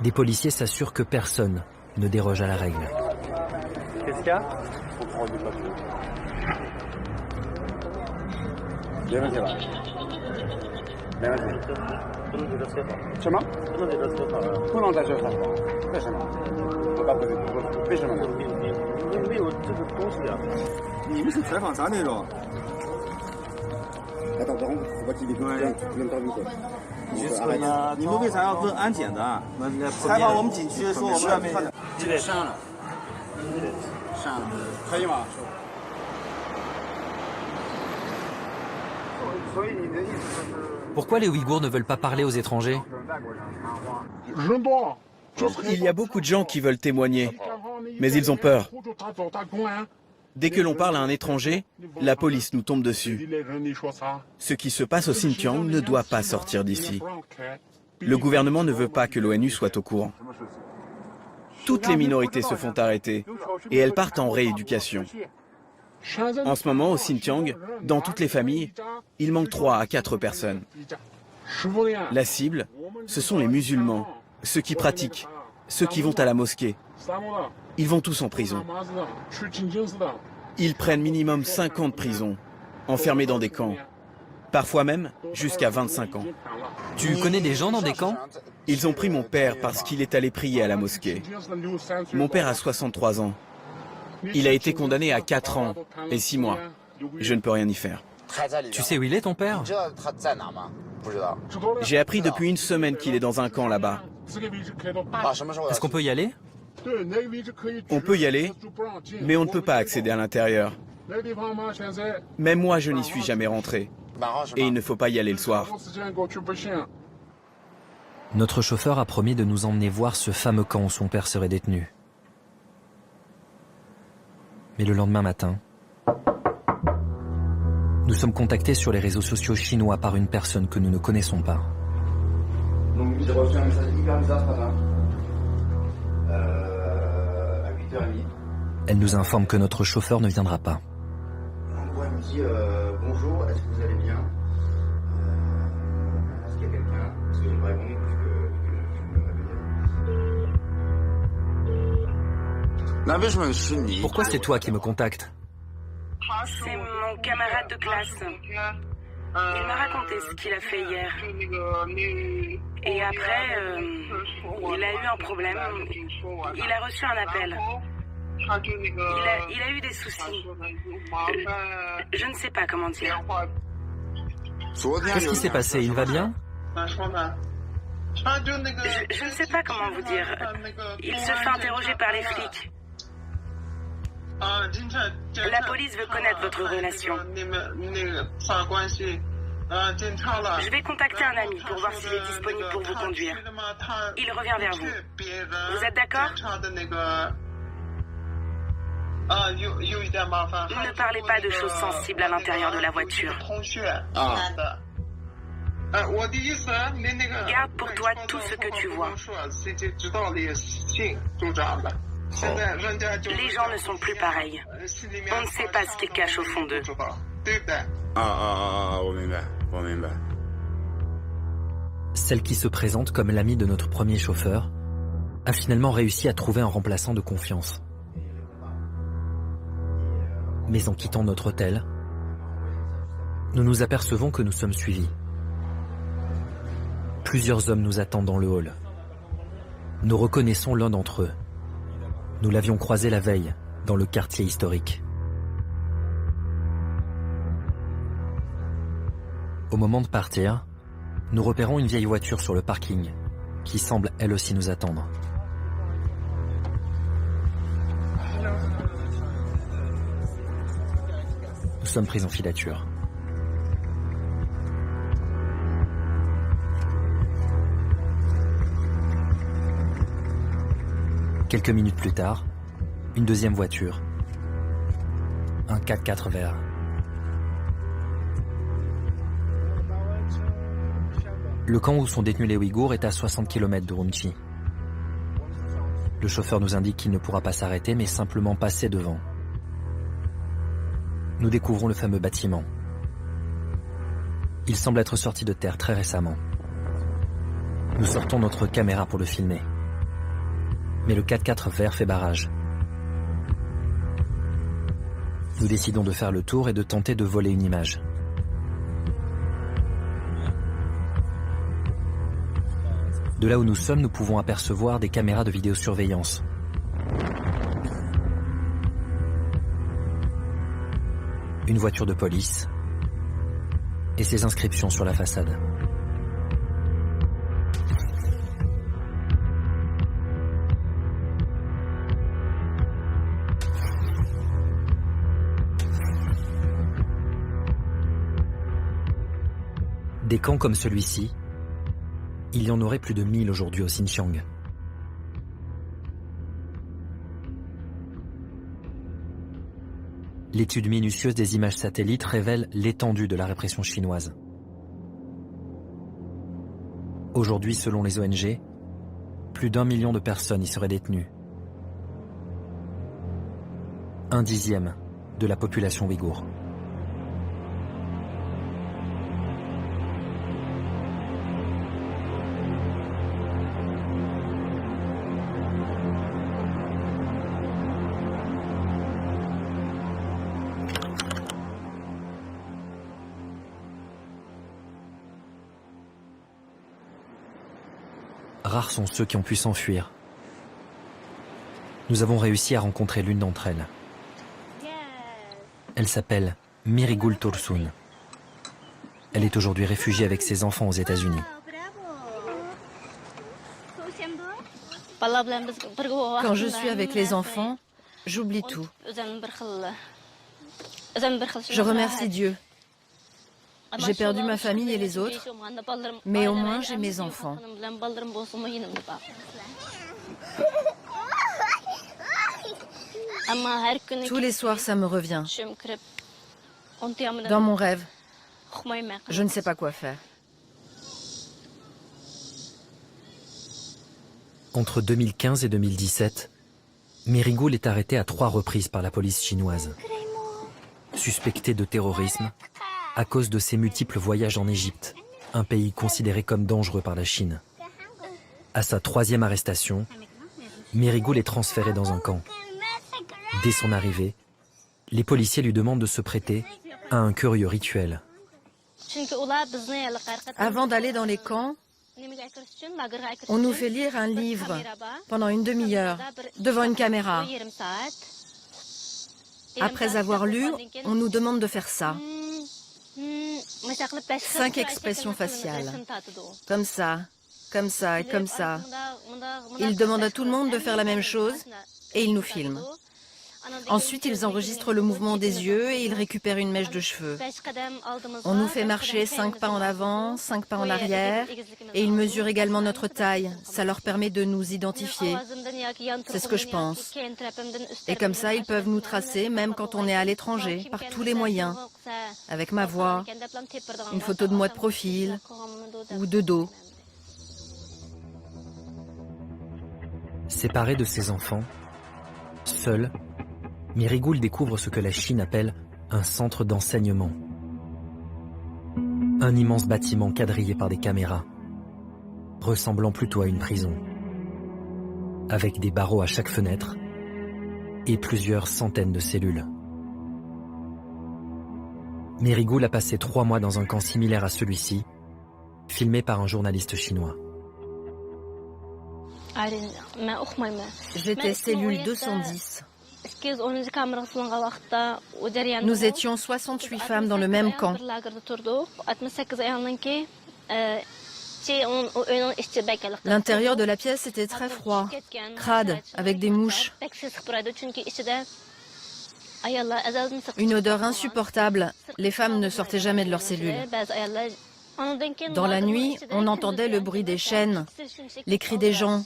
des policiers s'assurent que personne ne déroge à la règle. Qu'est-ce qu'il y a? Pourquoi les Ouïghours ne veulent pas parler aux étrangers? Il y a beaucoup de gens qui veulent témoigner, mais ils ont peur. Dès que l'on parle à un étranger, la police nous tombe dessus. Ce qui se passe au Xinjiang ne doit pas sortir d'ici. Le gouvernement ne veut pas que l'ONU soit au courant. Toutes les minorités se font arrêter et elles partent en rééducation. En ce moment, au Xinjiang, dans toutes les familles, il manque 3 à 4 personnes. La cible, ce sont les musulmans, ceux qui pratiquent, ceux qui vont à la mosquée. Ils vont tous en prison. Ils prennent minimum 5 ans de prison, enfermés dans des camps. Parfois même jusqu'à 25 ans. Tu connais des gens dans des camps? Ils ont pris mon père parce qu'il est allé prier à la mosquée. Mon père a 63 ans. Il a été condamné à 4 ans et 6 mois. Je ne peux rien y faire. Tu sais où il est, ton père? J'ai appris depuis une semaine qu'il est dans un camp là-bas. Est-ce qu'on peut y aller? On peut y aller, mais on ne peut pas accéder à l'intérieur. Même moi, je n'y suis jamais rentré. Et il ne faut pas y aller le soir. Notre chauffeur a promis de nous emmener voir ce fameux camp où son père serait détenu. Mais le lendemain matin, nous sommes contactés sur les réseaux sociaux chinois par une personne que nous ne connaissons pas. Donc j'ai reçu un message hyper bizarre ce matin, à 8h30. Elle nous informe que notre chauffeur ne viendra pas. En gros, elle me dit bonjour, est-ce que vous allez bien? Est-ce qu'il y a quelqu'un? Est-ce que je me réponds Pourquoi c'est toi qui me contactes? C'est mon camarade de classe. Il m'a raconté ce qu'il a fait hier. Et après, il a eu un problème. Il a reçu un appel. Il a eu des soucis. Je ne sais pas comment dire. Qu'est-ce qui s'est passé? Il va bien? Je ne sais pas comment vous dire. Il se fait interroger par les flics. La police veut connaître votre relation. Je vais contacter un ami pour voir s'il est disponible pour vous conduire. Il revient vers vous. Vous êtes d'accord? Ne parlez pas de choses sensibles à l'intérieur de la voiture. Garde pour toi tout ce que tu vois. Les gens ne sont plus pareils. On ne sait pas ce qu'ils cachent au fond d'eux. Celle qui se présente comme l'amie de notre premier chauffeur a finalement réussi à trouver un remplaçant de confiance. Mais en quittant notre hôtel, nous nous apercevons que nous sommes suivis. Plusieurs hommes nous attendent dans le hall. Nous reconnaissons l'un d'entre eux. Nous l'avions croisé la veille dans le quartier historique. Au moment de partir, nous repérons une vieille voiture sur le parking qui semble elle aussi nous attendre. Nous sommes pris en filature. Quelques minutes plus tard, une deuxième voiture. Un 4x4 vert. Le camp où sont détenus les Ouïghours est à 60 km d'Urumqi. Le chauffeur nous indique qu'il ne pourra pas s'arrêter, mais simplement passer devant. Nous découvrons le fameux bâtiment. Il semble être sorti de terre très récemment. Nous sortons notre caméra pour le filmer. Mais le 4x4 vert fait barrage. Nous décidons de faire le tour et de tenter de voler une image. De là où nous sommes, nous pouvons apercevoir des caméras de vidéosurveillance. Une voiture de police et ses inscriptions sur la façade. Des camps comme celui-ci, il y en aurait plus de 1000 aujourd'hui au Xinjiang. L'étude minutieuse des images satellites révèle l'étendue de la répression chinoise. Aujourd'hui, selon les ONG, plus d'1 million de personnes y seraient détenues. 1/10 de la population ouïghour. Rares sont ceux qui ont pu s'enfuir. Nous avons réussi à rencontrer l'une d'entre elles. Elle s'appelle Mirigul Tursun. Elle est aujourd'hui réfugiée avec ses enfants aux États-Unis. Quand je suis avec les enfants, j'oublie tout. Je remercie Dieu. J'ai perdu ma famille et les autres, mais au moins j'ai mes enfants. Tous les soirs, ça me revient. Dans mon rêve, je ne sais pas quoi faire. Entre 2015 et 2017, Mirigul est arrêtée à 3 reprises par la police chinoise. Suspectée de terrorisme, à cause de ses multiples voyages en Égypte, un pays considéré comme dangereux par la Chine. À sa 3e arrestation, Mirigul est transférée dans un camp. Dès son arrivée, les policiers lui demandent de se prêter à un curieux rituel. Avant d'aller dans les camps, on nous fait lire un livre pendant une demi-heure devant une caméra. Après avoir lu, on nous demande de faire ça. 5 expressions faciales. Comme ça, comme ça et comme ça. Ils demandent à tout le monde de faire la même chose et ils nous filment. Ensuite, ils enregistrent le mouvement des yeux et ils récupèrent une mèche de cheveux. On nous fait marcher 5 pas en avant, 5 pas en arrière et ils mesurent également notre taille. Ça leur permet de nous identifier. C'est ce que je pense. Et comme ça, ils peuvent nous tracer même quand on est à l'étranger, par tous les moyens. Avec ma voix, une photo de moi de profil ou de dos. Séparée de ses enfants, seule, Mirigul découvre ce que la Chine appelle un centre d'enseignement. Un immense bâtiment quadrillé par des caméras, ressemblant plutôt à une prison. avec des barreaux à chaque fenêtre et plusieurs centaines de cellules. Merigoul a passé 3 mois dans un camp similaire à celui-ci, filmé par un journaliste chinois. J'étais cellule 210. Nous étions 68 femmes dans le même camp. L'intérieur de la pièce était très froid, crade, avec des mouches. Une odeur insupportable. Les femmes ne sortaient jamais de leur cellule. Dans la nuit, on entendait le bruit des chaînes, les cris des gens,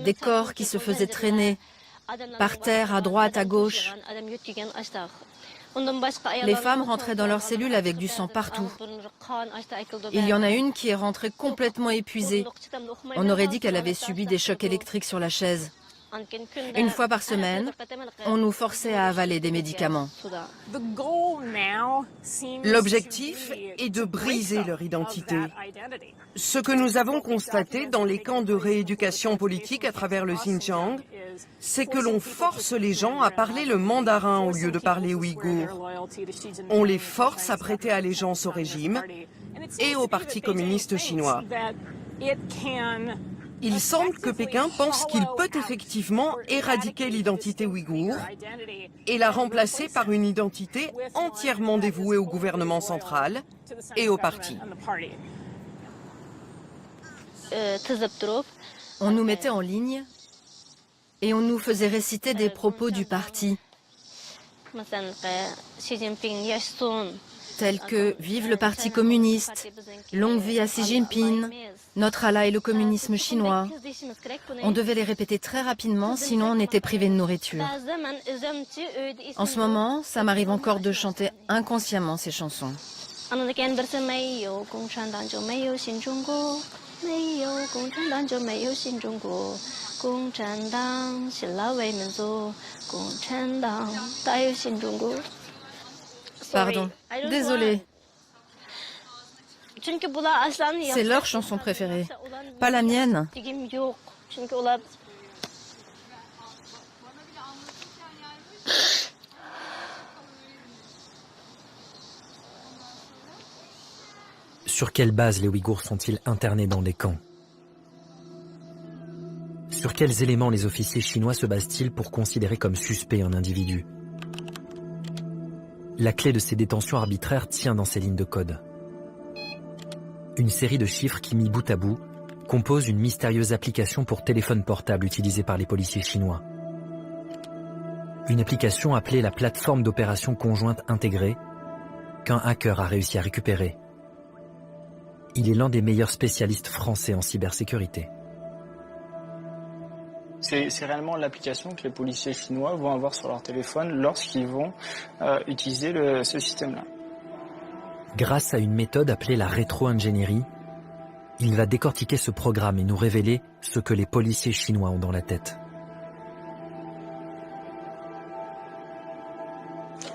des corps qui se faisaient traîner, par terre, à droite, à gauche. Les femmes rentraient dans leur cellule avec du sang partout. Il y en a une qui est rentrée complètement épuisée. On aurait dit qu'elle avait subi des chocs électriques sur la chaise. Une fois par semaine, on nous forçait à avaler des médicaments. L'objectif est de briser leur identité. Ce que nous avons constaté dans les camps de rééducation politique à travers le Xinjiang, c'est que l'on force les gens à parler le mandarin au lieu de parler ouïghour. On les force à prêter allégeance au régime et au Parti communiste chinois. Il semble que Pékin pense qu'il peut effectivement éradiquer l'identité ouïghour et la remplacer par une identité entièrement dévouée au gouvernement central et au parti. On nous mettait en ligne et on nous faisait réciter des propos du parti, tels que « Vive le Parti communiste »,« Longue vie à Xi Jinping »,« Notre Allah et le communisme chinois ». On devait les répéter très rapidement, sinon on était privé de nourriture. En ce moment, ça m'arrive encore de chanter inconsciemment ces chansons. Pardon, désolée. C'est leur chanson préférée, pas la mienne. Sur quelle base les Ouïghours sont-ils internés dans des camps? Sur quels éléments les officiers chinois se basent-ils pour considérer comme suspect un individu? La clé de ces détentions arbitraires tient dans ces lignes de code. Une série de chiffres qui, mis bout à bout, composent une mystérieuse application pour téléphone portable utilisée par les policiers chinois. Une application appelée la plateforme d'opération conjointe intégrée, qu'un hacker a réussi à récupérer. Il est l'un des meilleurs spécialistes français en cybersécurité. C'est réellement l'application que les policiers chinois vont avoir sur leur téléphone lorsqu'ils vont utiliser ce système-là. Grâce à une méthode appelée la rétro-ingénierie, il va décortiquer ce programme et nous révéler ce que les policiers chinois ont dans la tête.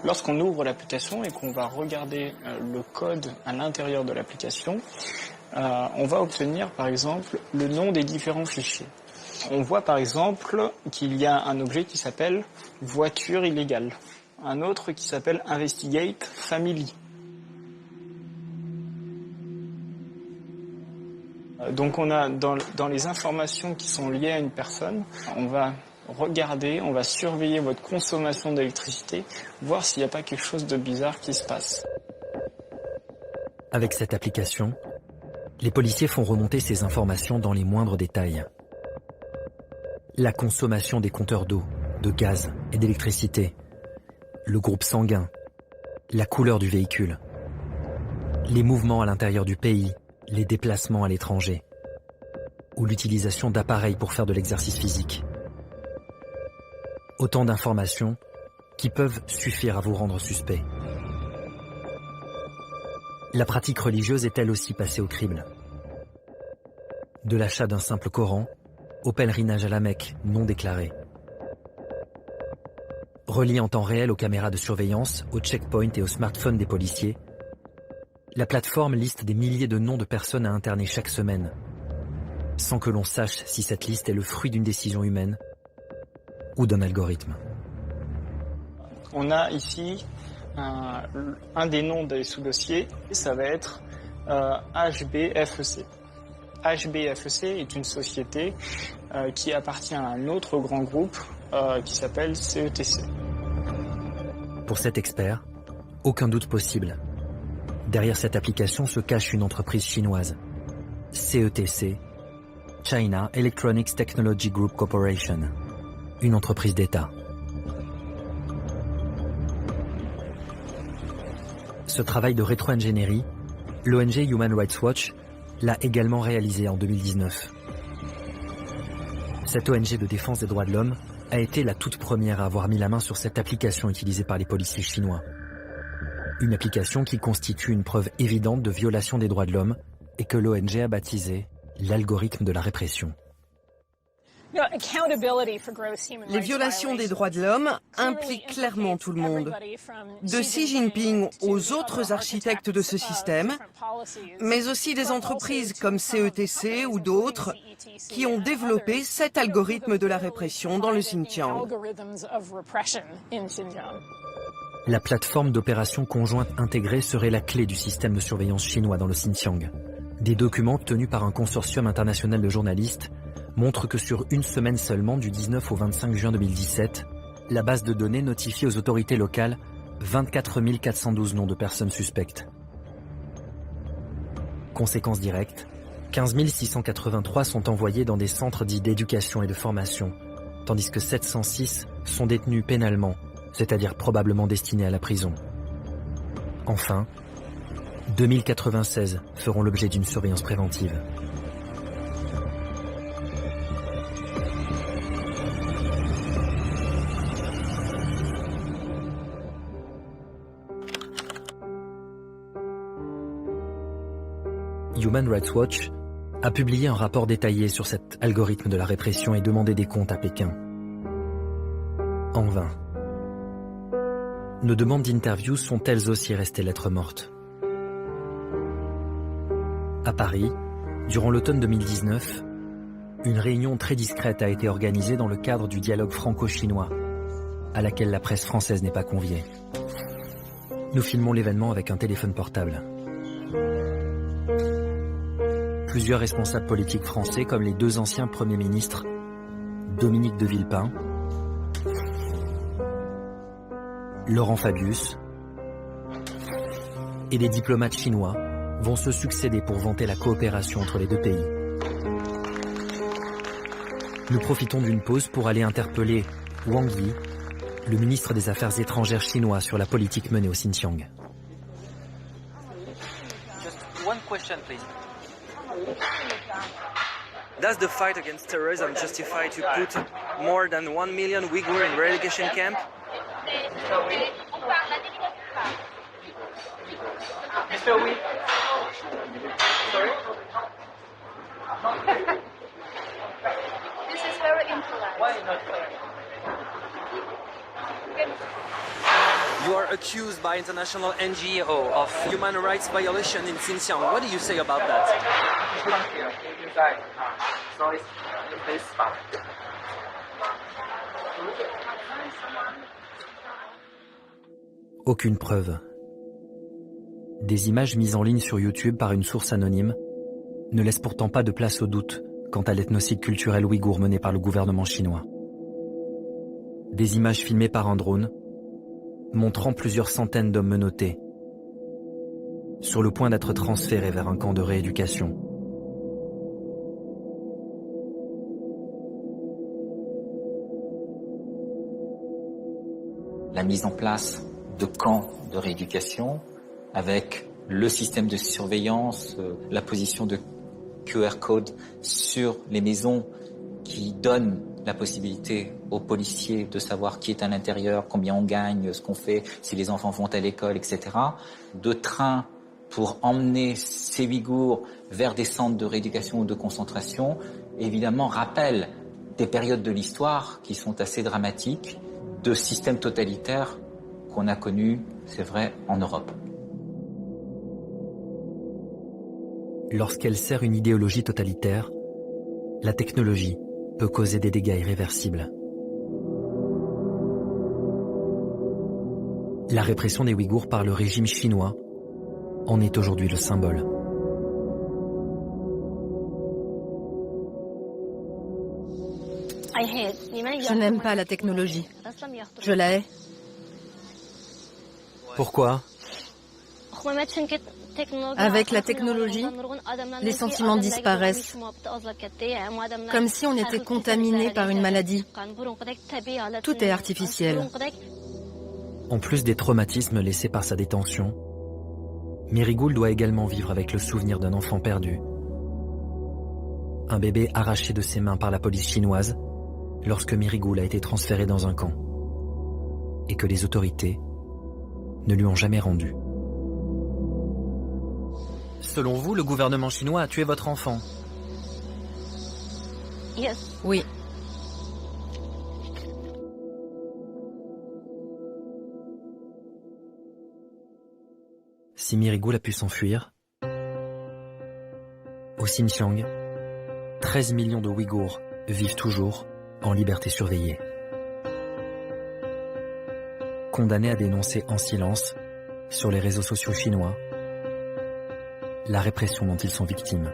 Lorsqu'on ouvre l'application et qu'on va regarder le code à l'intérieur de l'application, on va obtenir par exemple le nom des différents fichiers. On voit par exemple qu'il y a un objet qui s'appelle « voiture illégale », un autre qui s'appelle « Investigate Family ». Donc on a dans les informations qui sont liées à une personne, on va regarder, on va surveiller votre consommation d'électricité, voir s'il n'y a pas quelque chose de bizarre qui se passe. Avec cette application, les policiers font remonter ces informations dans les moindres détails. La consommation des compteurs d'eau, de gaz et d'électricité, le groupe sanguin, la couleur du véhicule, les mouvements à l'intérieur du pays, les déplacements à l'étranger, ou l'utilisation d'appareils pour faire de l'exercice physique. Autant d'informations qui peuvent suffire à vous rendre suspect. La pratique religieuse est elle aussi passée au crible. De l'achat d'un simple Coran au pèlerinage à la Mecque non déclaré. Relié en temps réel aux caméras de surveillance, aux checkpoints et aux smartphones des policiers, la plateforme liste des milliers de noms de personnes à interner chaque semaine. sans que l'on sache si cette liste est le fruit d'une décision humaine ou d'un algorithme. On a ici un des noms des sous-dossiers, ça va être HBFEC. HBFEC est une société qui appartient à un autre grand groupe qui s'appelle CETC. Pour cet expert, aucun doute possible. Derrière cette application se cache une entreprise chinoise. CETC, China Electronics Technology Group Corporation, une entreprise d'État. Ce travail de rétro-ingénierie, l'ONG Human Rights Watch l'a également réalisé en 2019. Cette ONG de défense des droits de l'homme a été la toute première à avoir mis la main sur cette application utilisée par les policiers chinois. Une application qui constitue une preuve évidente de violation des droits de l'homme et que l'ONG a baptisé l'algorithme de la répression. Les violations des droits de l'homme impliquent clairement tout le monde, de Xi Jinping aux autres architectes de ce système, mais aussi des entreprises comme CETC ou d'autres qui ont développé cet algorithme de la répression dans le Xinjiang. La plateforme d'opération conjointe intégrée serait la clé du système de surveillance chinois dans le Xinjiang. Des documents obtenus par un consortium international de journalistes montrent que sur une semaine seulement, du 19 au 25 juin 2017, la base de données notifie aux autorités locales 24 412 noms de personnes suspectes. Conséquence directe, 15 683 sont envoyés dans des centres dits d'éducation et de formation, tandis que 706 sont détenus pénalement, c'est-à-dire probablement destinés à la prison. Enfin, 2096 feront l'objet d'une surveillance préventive. Human Rights Watch a publié un rapport détaillé sur cet algorithme de la répression et demandé des comptes à Pékin. En vain. Nos demandes d'interview sont elles aussi restées lettres mortes. À Paris, durant l'automne 2019, une réunion très discrète a été organisée dans le cadre du dialogue franco-chinois, à laquelle la presse française n'est pas conviée. Nous filmons l'événement avec un téléphone portable. Plusieurs responsables politiques français, comme les deux anciens premiers ministres, Dominique de Villepin, Laurent Fabius, et des diplomates chinois vont se succéder pour vanter la coopération entre les deux pays. Nous profitons d'une pause pour aller interpeller Wang Yi, le ministre des Affaires étrangères chinois, sur la politique menée au Xinjiang. Just one question, please. Does the fight against terrorism justify to put more than 1 million Uyghur in relocation camp? Mr. Wee. Sorry? This is very impolite. Why not fair? You are accused by international NGO of human rights violation in Xinjiang. What do you say about that? Aucune preuve. Des images mises en ligne sur YouTube par une source anonyme ne laissent pourtant pas de place au doute quant à l'ethnocide culturel ouïghour mené par le gouvernement chinois. Des images filmées par un drone montrant plusieurs centaines d'hommes menottés, sur le point d'être transférés vers un camp de rééducation. La mise en place de camps de rééducation avec le système de surveillance, la position de QR code sur les maisons qui donne la possibilité aux policiers de savoir qui est à l'intérieur, combien on gagne, ce qu'on fait, si les enfants vont à l'école, etc. De trains pour emmener ces Ouïghours vers des centres de rééducation ou de concentration, évidemment, rappellent des périodes de l'histoire qui sont assez dramatiques, de systèmes totalitaires qu'on a connus, c'est vrai, en Europe. Lorsqu'elle sert une idéologie totalitaire, la technologie peut causer des dégâts irréversibles. La répression des Ouïghours par le régime chinois en est aujourd'hui le symbole. Je n'aime pas la technologie. Je la hais. Pourquoi? Avec la technologie, les sentiments disparaissent, comme si on était contaminé par une maladie. Tout est artificiel. En plus des traumatismes laissés par sa détention, Merigoul doit également vivre avec le souvenir d'un enfant perdu. Un bébé arraché de ses mains par la police chinoise lorsque Merigoul a été transféré dans un camp et que les autorités ne lui ont jamais rendu. Selon vous, le gouvernement chinois a tué votre enfant? Oui. Si Merigoul a pu s'enfuir, au Xinjiang, 13 millions de Ouïghours vivent toujours en liberté surveillée. Condamnés à dénoncer en silence, sur les réseaux sociaux chinois, la répression dont ils sont victimes.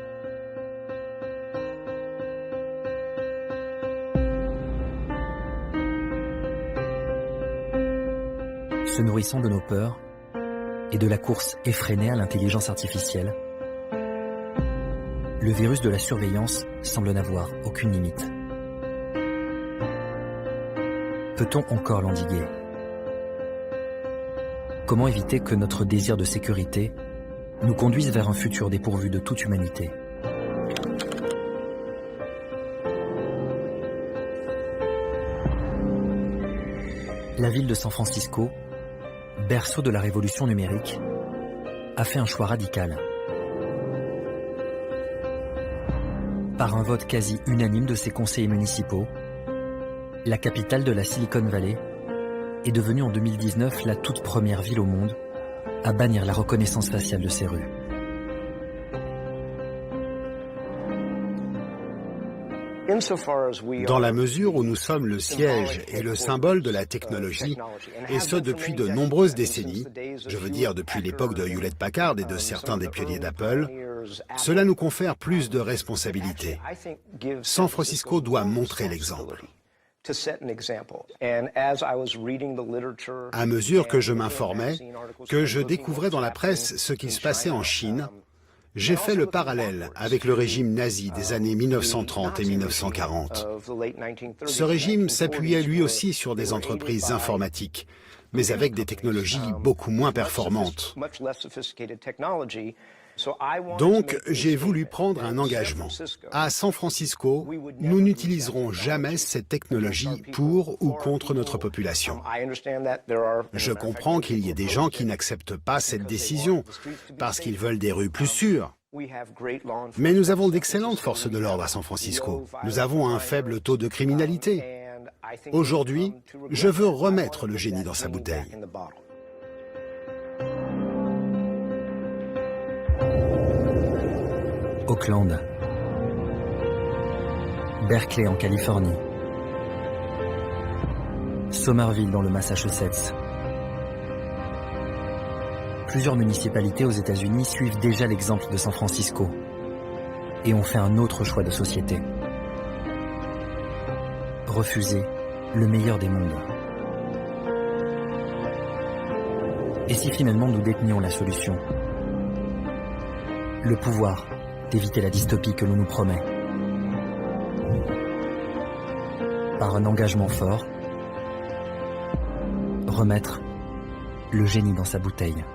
Se nourrissant de nos peurs et de la course effrénée à l'intelligence artificielle, le virus de la surveillance semble n'avoir aucune limite. Peut-on encore l'endiguer? Comment éviter que notre désir de sécurité nous conduise vers un futur dépourvu de toute humanité? La ville de San Francisco, berceau de la révolution numérique, a fait un choix radical. Par un vote quasi unanime de ses conseillers municipaux, la capitale de la Silicon Valley est devenue en 2019 la toute première ville au monde à bannir la reconnaissance faciale de ses rues. Dans la mesure où nous sommes le siège et le symbole de la technologie, et ce depuis de nombreuses décennies, je veux dire depuis l'époque de Hewlett-Packard et de certains des pionniers d'Apple, cela nous confère plus de responsabilités. San Francisco doit montrer l'exemple. À mesure que je m'informais, que je découvrais dans la presse ce qui se passait en Chine, j'ai fait le parallèle avec le régime nazi des années 1930 et 1940. Ce régime s'appuyait lui aussi sur des entreprises informatiques, mais avec des technologies beaucoup moins performantes. Donc, j'ai voulu prendre un engagement. À San Francisco, nous n'utiliserons jamais cette technologie pour ou contre notre population. Je comprends qu'il y ait des gens qui n'acceptent pas cette décision parce qu'ils veulent des rues plus sûres. Mais nous avons d'excellentes forces de l'ordre à San Francisco. Nous avons un faible taux de criminalité. Aujourd'hui, je veux remettre le génie dans sa bouteille. Oakland, Berkeley en Californie, Somerville dans le Massachusetts. Plusieurs municipalités aux États-Unis suivent déjà l'exemple de San Francisco et ont fait un autre choix de société. Refuser le meilleur des mondes. Et si finalement nous détenions la solution? Le pouvoir d'éviter la dystopie que l'on nous promet. Par un engagement fort, remettre le génie dans sa bouteille.